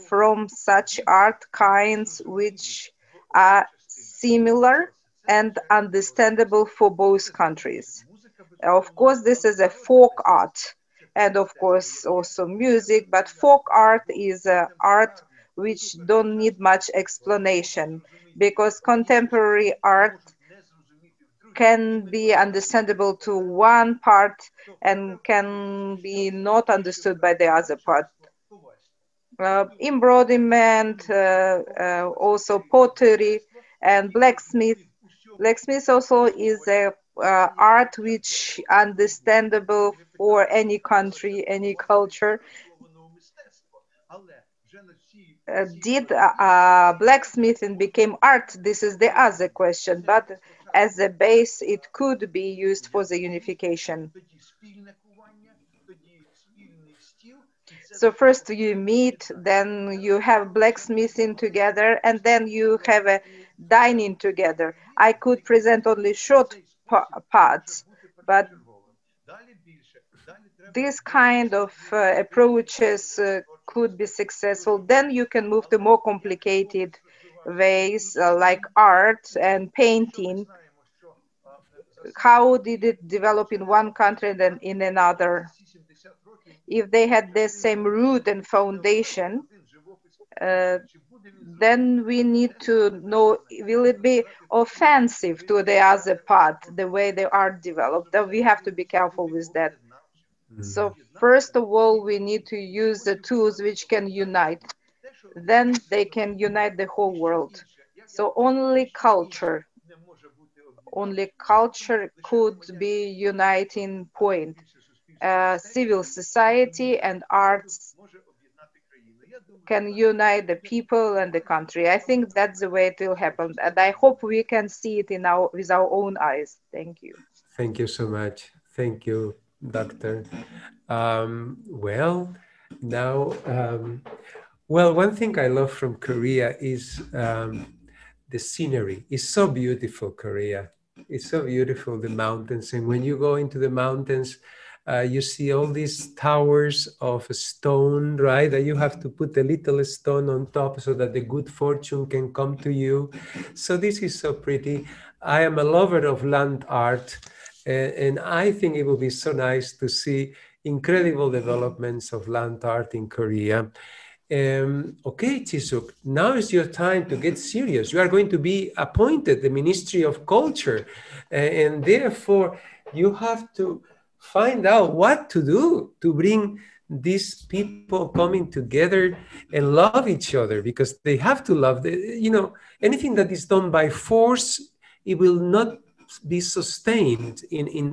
from such art kinds which are similar and understandable for both countries. Of course, this is a folk art, and of course also music, but folk art is art which don't need much explanation, because contemporary art can be understandable to one part and can be not understood by the other part. Embroiderment, also pottery and blacksmith. Blacksmith also is a art which understandable for any country, any culture. Did blacksmithing become art? This is the other question, but as a base, it could be used for the unification. So first you meet, then you have blacksmithing together, and then you have a dining together. I could present only short parts, but this kind of approaches could be successful. Then you can move to more complicated ways like art and painting. How did it develop in one country and then in another? If they had the same root and foundation, then we need to know, will it be offensive to the other part, the way the art developed? We have to be careful with that. So first of all, we need to use the tools which can unite. Then they can unite the whole world. So only culture could be uniting point. Civil society and arts can unite the people and the country. I think that's the way it will happen, and I hope we can see it with our own eyes. Thank you. Thank you so much. Thank you, Doctor. Well, now, well, one thing I love from Korea is the scenery. It's so beautiful, Korea. It's so beautiful, the mountains. And when you go into the mountains, you see all these towers of stone, right? That you have to put a little stone on top so that the good fortune can come to you. So this is so pretty. I am a lover of land art, and I think it would be so nice to see incredible developments of land art in Korea. Okay, Chisuk, now is your time to get serious. You are going to be appointed the Ministry of Culture, and therefore you have to find out what to do to bring these people coming together and love each other, because they have to love. Anything that is done by force, it will not be sustained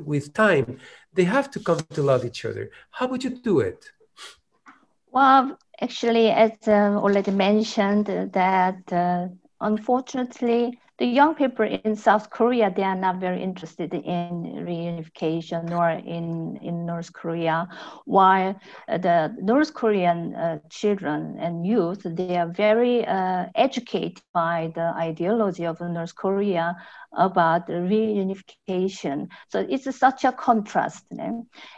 with time. They have to come to love each other. How would you do it? Well, actually, as already mentioned, that unfortunately, the young people in South Korea, they are not very interested in reunification nor in North Korea, while the North Korean children and youth, they are very educated by the ideology of North Korea about reunification. So it's such a contrast.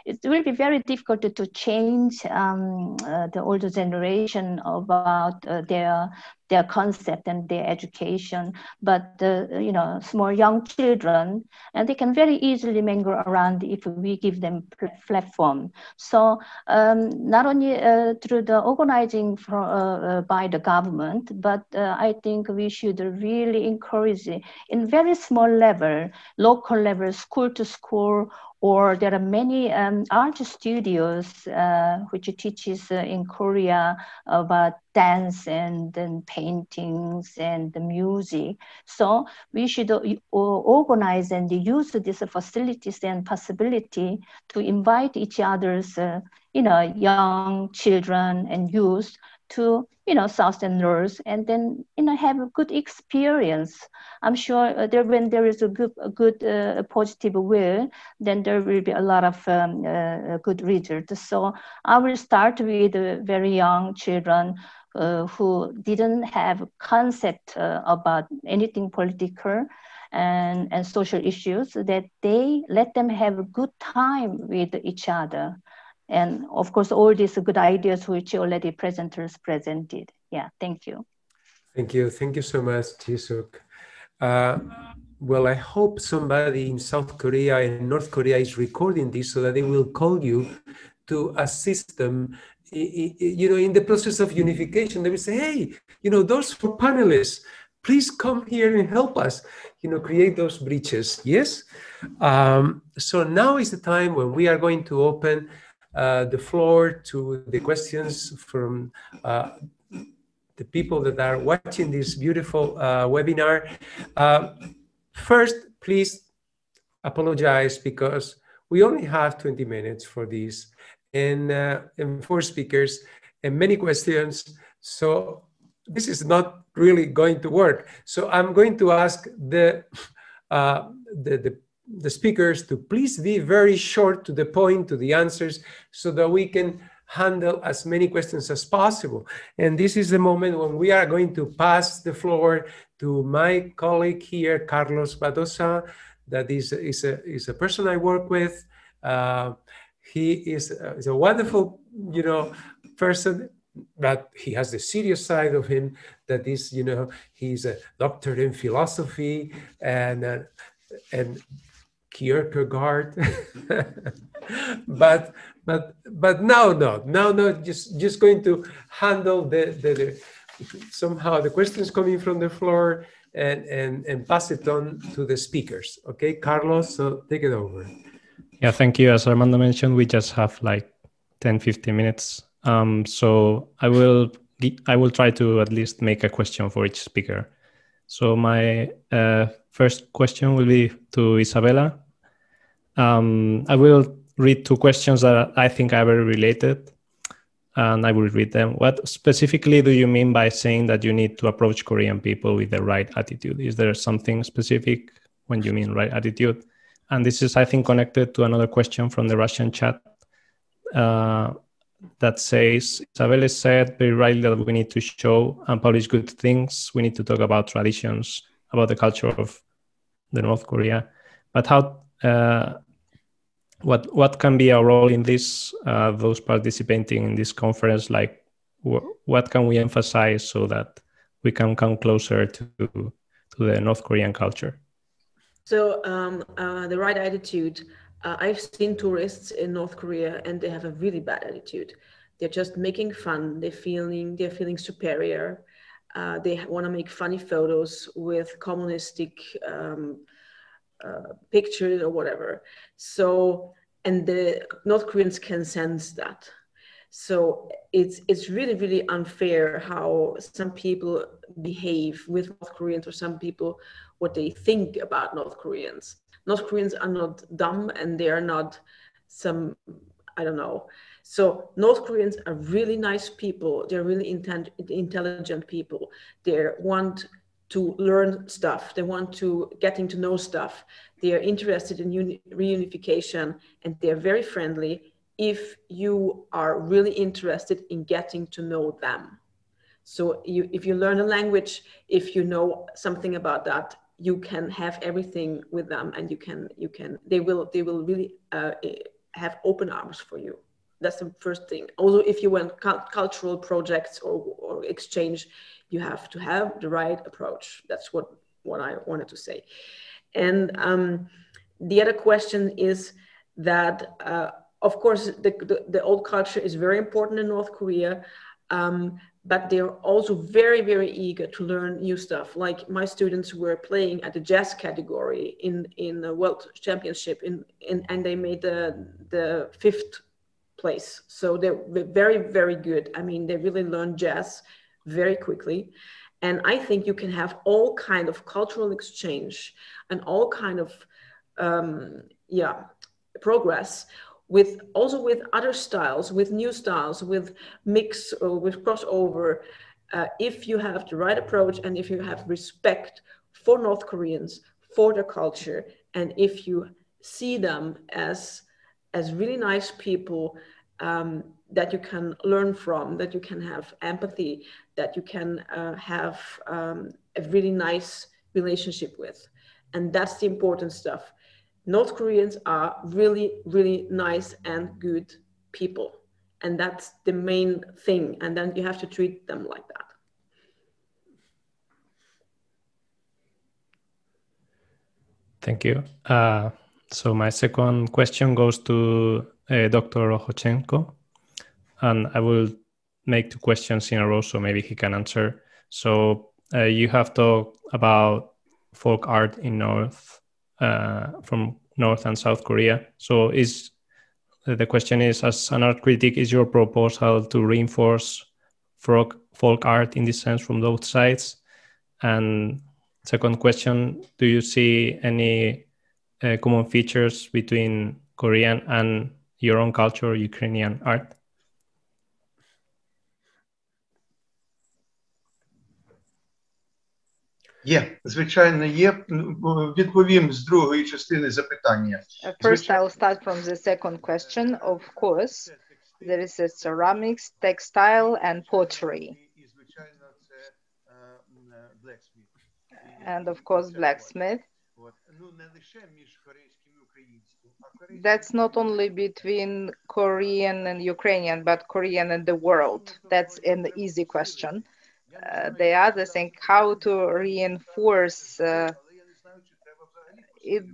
It will be very difficult to change the older generation about their their concept and their education, but you know, small young children, and they can very easily mingle around if we give them platform. So not only through the organizing by the government, but I think we should really encourage it in very small level, local level, school to school, or there are many art studios which teaches in Korea about dance and paintings and the music. So we should organize and use these facilities and possibility to invite each other's, you know, young children and youth to, you know, Southerners, and then, you know, have a good experience. I'm sure when there is a good positive will, then there will be a lot of good results. So I will start with very young children who didn't have concept about anything political and social issues, so that they let them have a good time with each other. And of course, all these good ideas which already presenters presented. Yeah, thank you. Thank you. Thank you so much, Jisuk. Well, I hope somebody in South Korea and North Korea is recording this so that they will call you to assist them, you know, in the process of unification. They will say, hey, you know, those 4 panelists, please come here and help us, you know, create those bridges. Yes. So now is the time when we are going to open the floor to the questions from the people that are watching this beautiful webinar. First, please apologize because we only have 20 minutes for this, and 4 speakers and many questions. So this is not really going to work. So I'm going to ask the speakers to please be very short, to the point, to the answers, so that we can handle as many questions as possible. And this is the moment when we are going to pass the floor to my colleague here, Carlos Badosa, that is a person I work with. He is a wonderful, you know, person, but he has the serious side of him that is, you know, he's a doctor in philosophy and Kierkegaard. but no, just going to handle the somehow the questions coming from the floor and pass it on to the speakers. Okay, Carlos, so take it over. Yeah, thank you. As Armando mentioned, we just have like 10-15 minutes. So I will try to at least make a question for each speaker. So my first question will be to Isabella. I will read 2 questions that I think are very related, and I will read them. What specifically do you mean by saying that you need to approach Korean people with the right attitude? Is there something specific when you mean right attitude? And this is, I think, connected to another question from the Russian chat that says, Isabella said very rightly that we need to show and publish good things. We need to talk about traditions, about the culture of the North Korea. But how, what can be our role in this, those participating in this conference? Like, what can we emphasize so that we can come closer to the North Korean culture? So the right attitude, I've seen tourists in North Korea and they have a really bad attitude. They're just making fun. They're feeling superior. They want to make funny photos with communistic pictures or whatever. So, and the North Koreans can sense that. So it's really, really unfair how some people behave with North Koreans, or some people, what they think about North Koreans. North Koreans are not dumb, and they are not some, I don't know. So North Koreans are really nice people. They're really intelligent people. They want to learn stuff. They want to getting to know stuff. They are interested in reunification, and they're very friendly if you are really interested in getting to know them. So if you learn a language, if you know something about that, you can have everything with them, and they will really have open arms for you. That's the first thing. Also, if you want cultural projects or cultural exchange, you have to have the right approach. That's what I wanted to say. And the other question is that, of course, the old culture is very important in North Korea, but they're also very, very eager to learn new stuff. Like my students were playing at the jazz category in the World Championship, and they made the 5th place. So they're very, very good. I mean, they really learned jazz very quickly. And I think you can have all kind of cultural exchange and all kind of progress with other styles, with new styles, with mix or with crossover, if you have the right approach and if you have respect for North Koreans, for their culture, and if you see them as really nice people that you can learn from, that you can have empathy, that you can have a really nice relationship with. And that's the important stuff. North Koreans are really, really nice and good people. And that's the main thing. And then you have to treat them like that. Thank you. So my second question goes to Dr. Rohochenko. And I will make 2 questions in a row, so maybe he can answer. So you have talked about folk art in from North and South Korea. So the question is, as an art critic, is your proposal to reinforce folk art in this sense from both sides? And second question, do you see any common features between Korean and your own culture, Ukrainian art? Є, звичайно, є. Відповім з другої частини запитання. First, I'll start from the second question. Of course, there is a ceramics, textile, and pottery. And of course, blacksmith. That's not only between Korean and Ukrainian, but Korean and the world. That's an easy question. The other thing, how to reinforce it.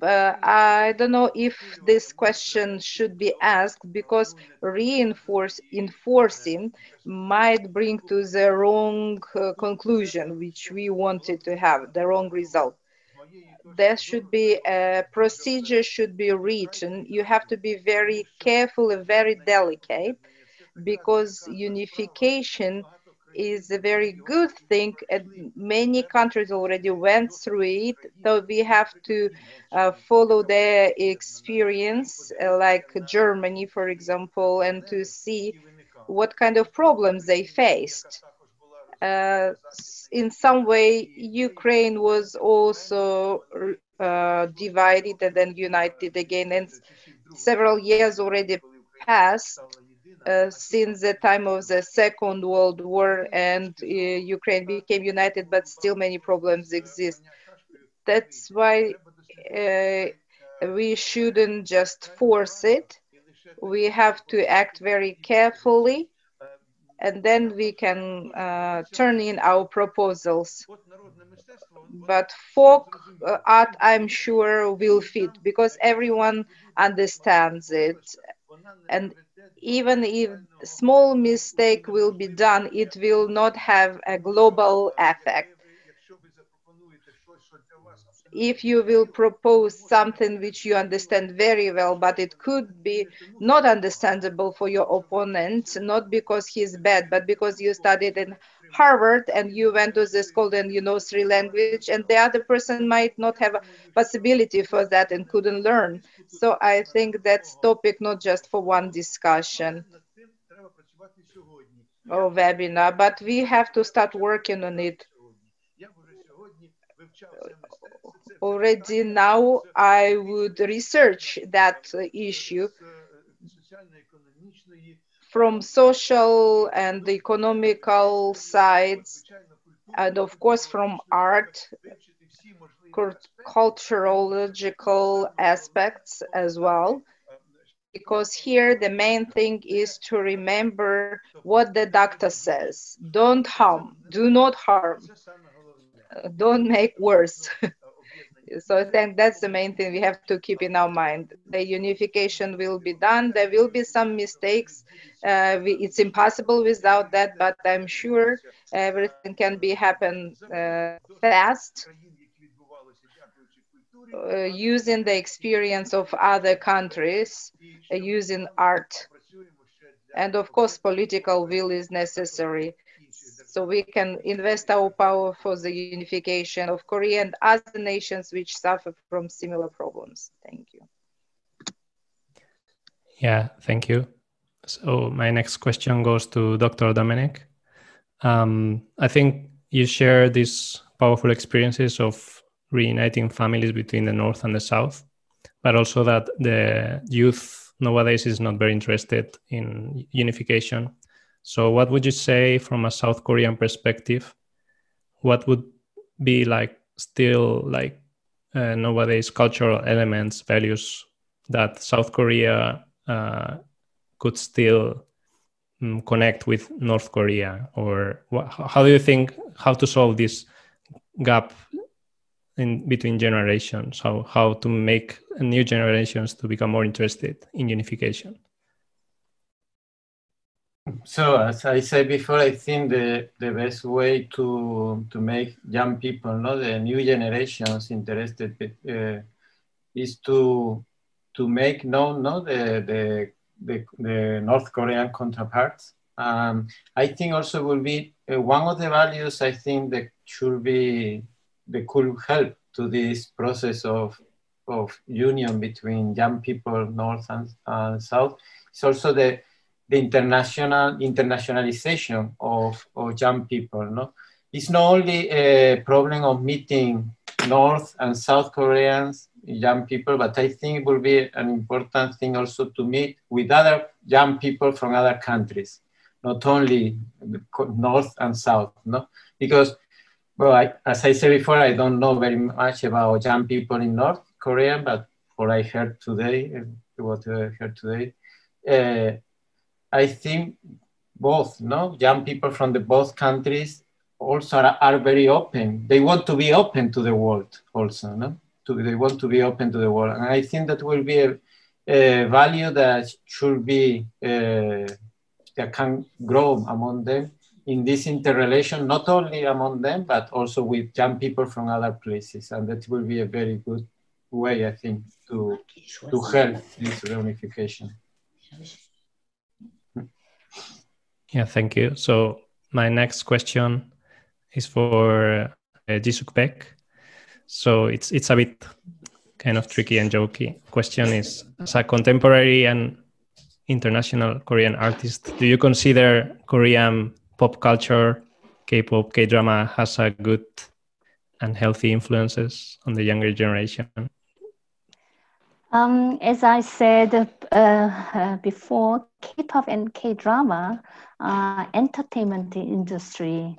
I don't know if this question should be asked, because enforcing might bring to the wrong conclusion, which we wanted to have, the wrong result. There should be a procedure, should be written. You have to be very careful and very delicate, because unification is a very good thing, and many countries already went through it. So we have to follow their experience, like Germany, for example, and to see what kind of problems they faced. In some way, Ukraine was also divided and then united again, and several years already passed since the time of the Second World War, and Ukraine became united, but still many problems exist. That's why we shouldn't just force it. We have to act very carefully, and then we can turn in our proposals. But folk art, I'm sure, will fit, because everyone understands it. And even if small mistake will be done, it will not have a global effect. If you will propose something which you understand very well, but it could be not understandable for your opponent, not because he's bad, but because you studied in Harvard and you went to the school and you know 3 languages, and the other person might not have a possibility for that and couldn't learn. So I think that's topic not just for one discussion or webinar, but we have to start working on it. Already now, I would research that issue from social and economical sides, and of course from art, culturological aspects as well. because here the main thing is to remember what the doctor says. Don't harm, do not harm, don't make worse. So I think that's the main thing we have to keep in our mind. The unification will be done. There will be some mistakes. It's impossible without that, but I'm sure everything can be happen fast, using the experience of other countries, using art. And of course, political will is necessary. So we can invest our power for the unification of Korea and other nations which suffer from similar problems. Thank you. Yeah, thank you. So my next question goes to Dr. Domenech. I think you share these powerful experiences of reuniting families between the North and the South, but also that the youth nowadays is not very interested in unification. So what would you say from a South Korean perspective? What would be like still like nowadays cultural elements, values that South Korea could still connect with North Korea? Or how do you think how to solve this gap in between generations? How to make new generations to become more interested in unification? So as I said before, I think the best way to make young people, the new generations interested is to make known the North Korean counterparts. I think also will be one of the values I think that could help to this process of union between young people, North and South. It's also the internationalization of young people. No, it's not only a problem of meeting North and South Koreans young people, but I think it will be an important thing also to meet with other young people from other countries, not only North and South. No, because well, as I said before, I don't know very much about young people in North Korea, but what I heard today, I think both, young people from both countries also are very open. They want to be open to the world also, they want to be open to the world. And I think that will be a value that should be, that can grow among them in this interrelation, not only among them, but also with young people from other places. And that will be a very good way, I think, to help this reunification. Yeah, thank you. So my next question is for Jisuk Baek. So it's a bit kind of tricky and jokey. Question is, as a contemporary and international Korean artist, do you consider Korean pop culture, K-pop, K-drama has a good and healthy influences on the younger generation? As I said before, K-pop and K-drama are entertainment industry.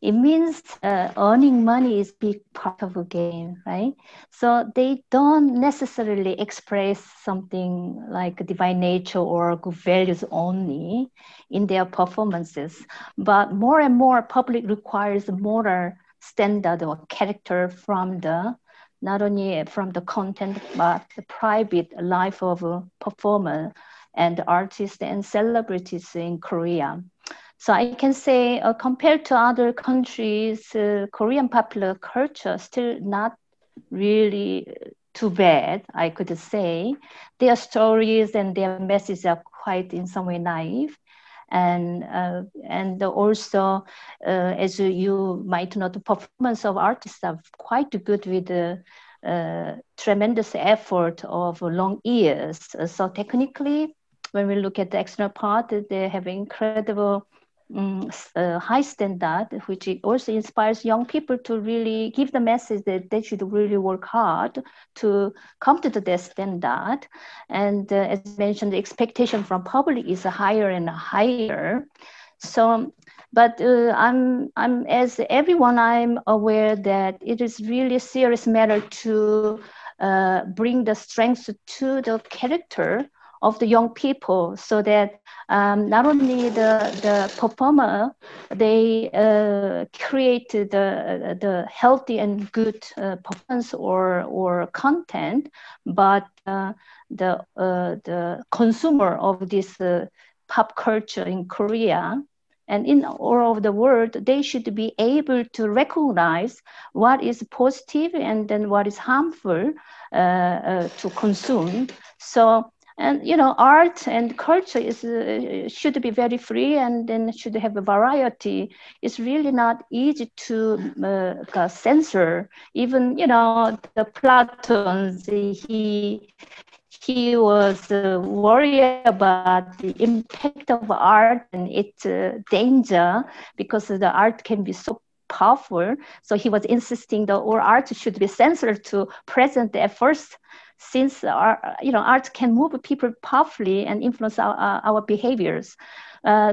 It means earning money is a big part of the game, right? So they don't necessarily express something like divine nature or good values only in their performances, but more and more public requires moral standard or character from not only from the content, but the private life of a performer and artists and celebrities in Korea. So I can say, compared to other countries, Korean popular culture still not really too bad, I could say. Their stories and their messages are quite in some way naive. And also, as you might know, the performance of artists are quite good with the tremendous effort of long years. So technically, when we look at the external part, they have incredible high standard, which also inspires young people to really give the message that they should really work hard to come to their standard. And as mentioned, the expectation from public is higher and higher. So, but I'm as everyone, I'm aware that it is really a serious matter to bring the strength to the character of the young people, so that not only the performer, they create the healthy and good performance or content, but the consumer of this pop culture in Korea and in all over the world, they should be able to recognize what is positive and then what is harmful to consume. So, and art and culture is should be very free, and then should have a variety. It's really not easy to censor. Even the Platon's, he was worried about the impact of art and its danger, because the art can be so powerful. So he was insisting that all art should be censored to present at first, since art can move people powerfully and influence our behaviors.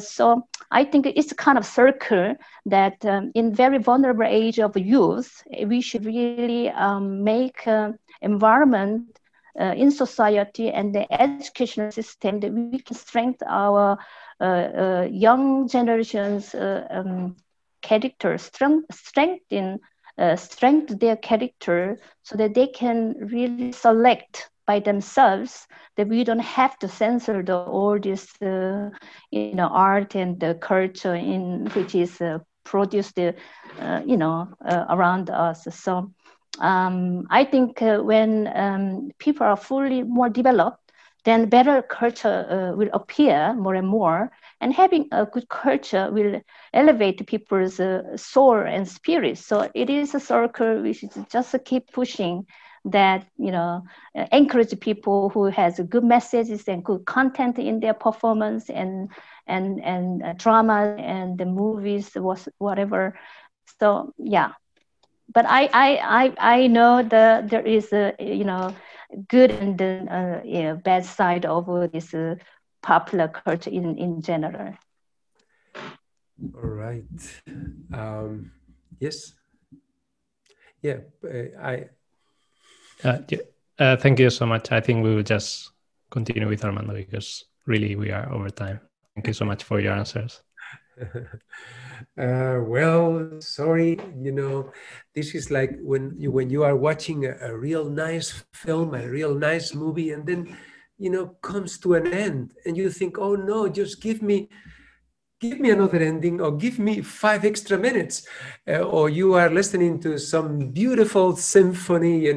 So I think it's a kind of circle that in very vulnerable age of youth, we should really make environment in society and the educational system that we can strengthen our young generations' character, strengthen their character, so that they can really select by themselves, that we don't have to censor all this art and the culture in which is produced around us. So I think when people are fully more developed, then better culture will appear more and more, and having a good culture will elevate people's soul and spirit. So it is a circle we should just keep pushing, that encourage people who has good messages and good content in their performance and drama and the movies, whatever. So yeah. But I know that there is a good and bad side of this popular culture in general. All right. Yes. Yeah. Thank you so much. I think we will just continue with Armando, because really we are over time. Thank you so much for your answers. Well, sorry, this is like when you are watching a real nice film, a real nice movie, and then comes to an end, and you think, oh no, just give me another ending, or give me 5 extra minutes, or you are listening to some beautiful symphony,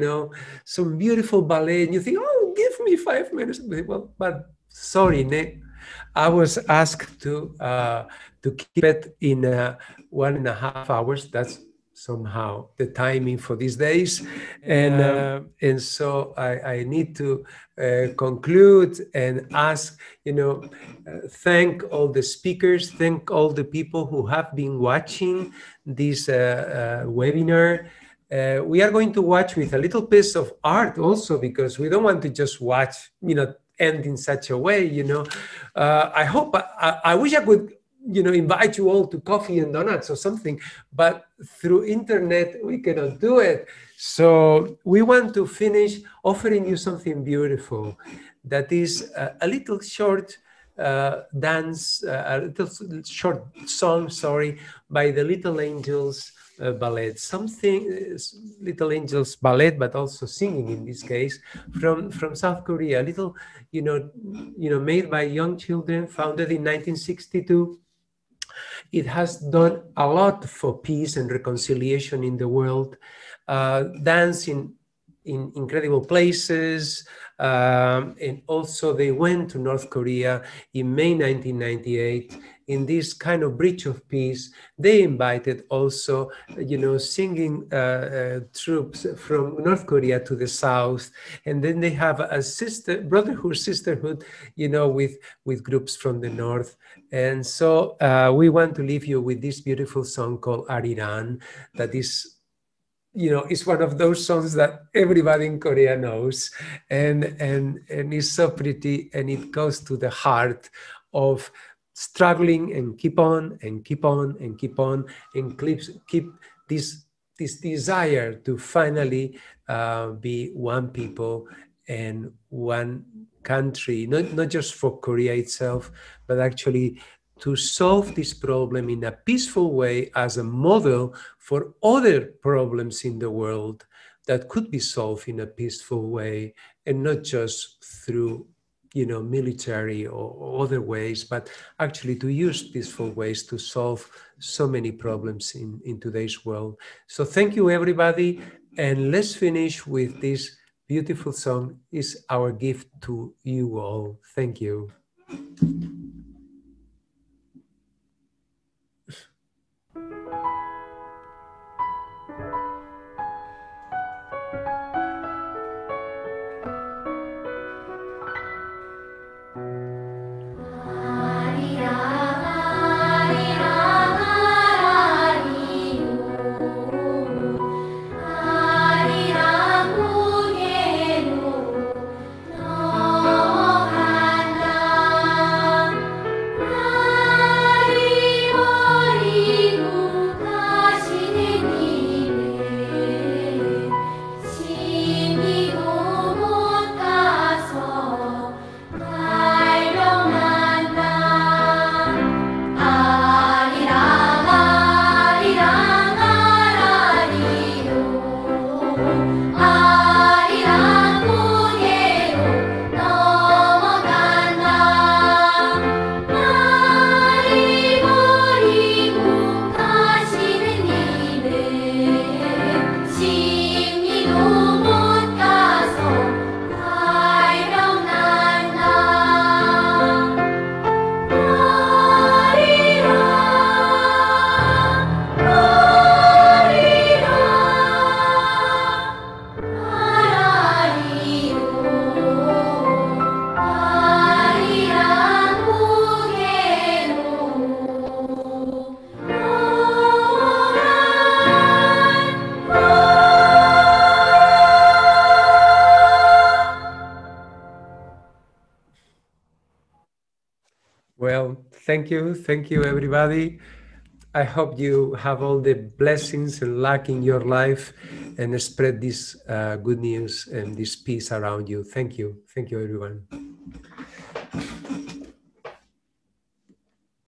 some beautiful ballet, and you think, oh, give me 5 minutes. Well, but sorry, Nick, I was asked to keep it in 1.5 hours. That's somehow the timing for these days, and so I need to conclude and ask, thank all the speakers, thank all the people who have been watching this webinar. We are going to watch with a little piece of art also, because we don't want to just watch, end in such a way, I hope, I wish I could, invite you all to coffee and donuts or something, but through internet, we cannot do it. So we want to finish offering you something beautiful, that is a little short dance, a little short song, by the Little Angels Ballet, something Little Angels Ballet, but also singing in this case, from South Korea, a little, made by young children, founded in 1962. It has done a lot for peace and reconciliation in the world. Dance in incredible places, and also they went to North Korea in May 1998 in this kind of bridge of peace. They invited also, singing troops from North Korea to the south, and then they have a sisterhood, with groups from the north. And so we want to leave you with this beautiful song called Ariran, that is, it's one of those songs that everybody in Korea knows, and it's so pretty, and it goes to the heart of struggling and keep on and keep on and keep on, and keep this desire to finally be one people and one country, not just for Korea itself, but actually to solve this problem in a peaceful way as a model for other problems in the world that could be solved in a peaceful way, and not just through, you know, military or other ways, but actually to use peaceful ways to solve so many problems in today's world. So thank you, everybody. And let's finish with this beautiful song. Is our gift to you all. Thank you. Well, thank you, everybody. I hope you have all the blessings and luck in your life, and spread this good news and this peace around you. Thank you, everyone.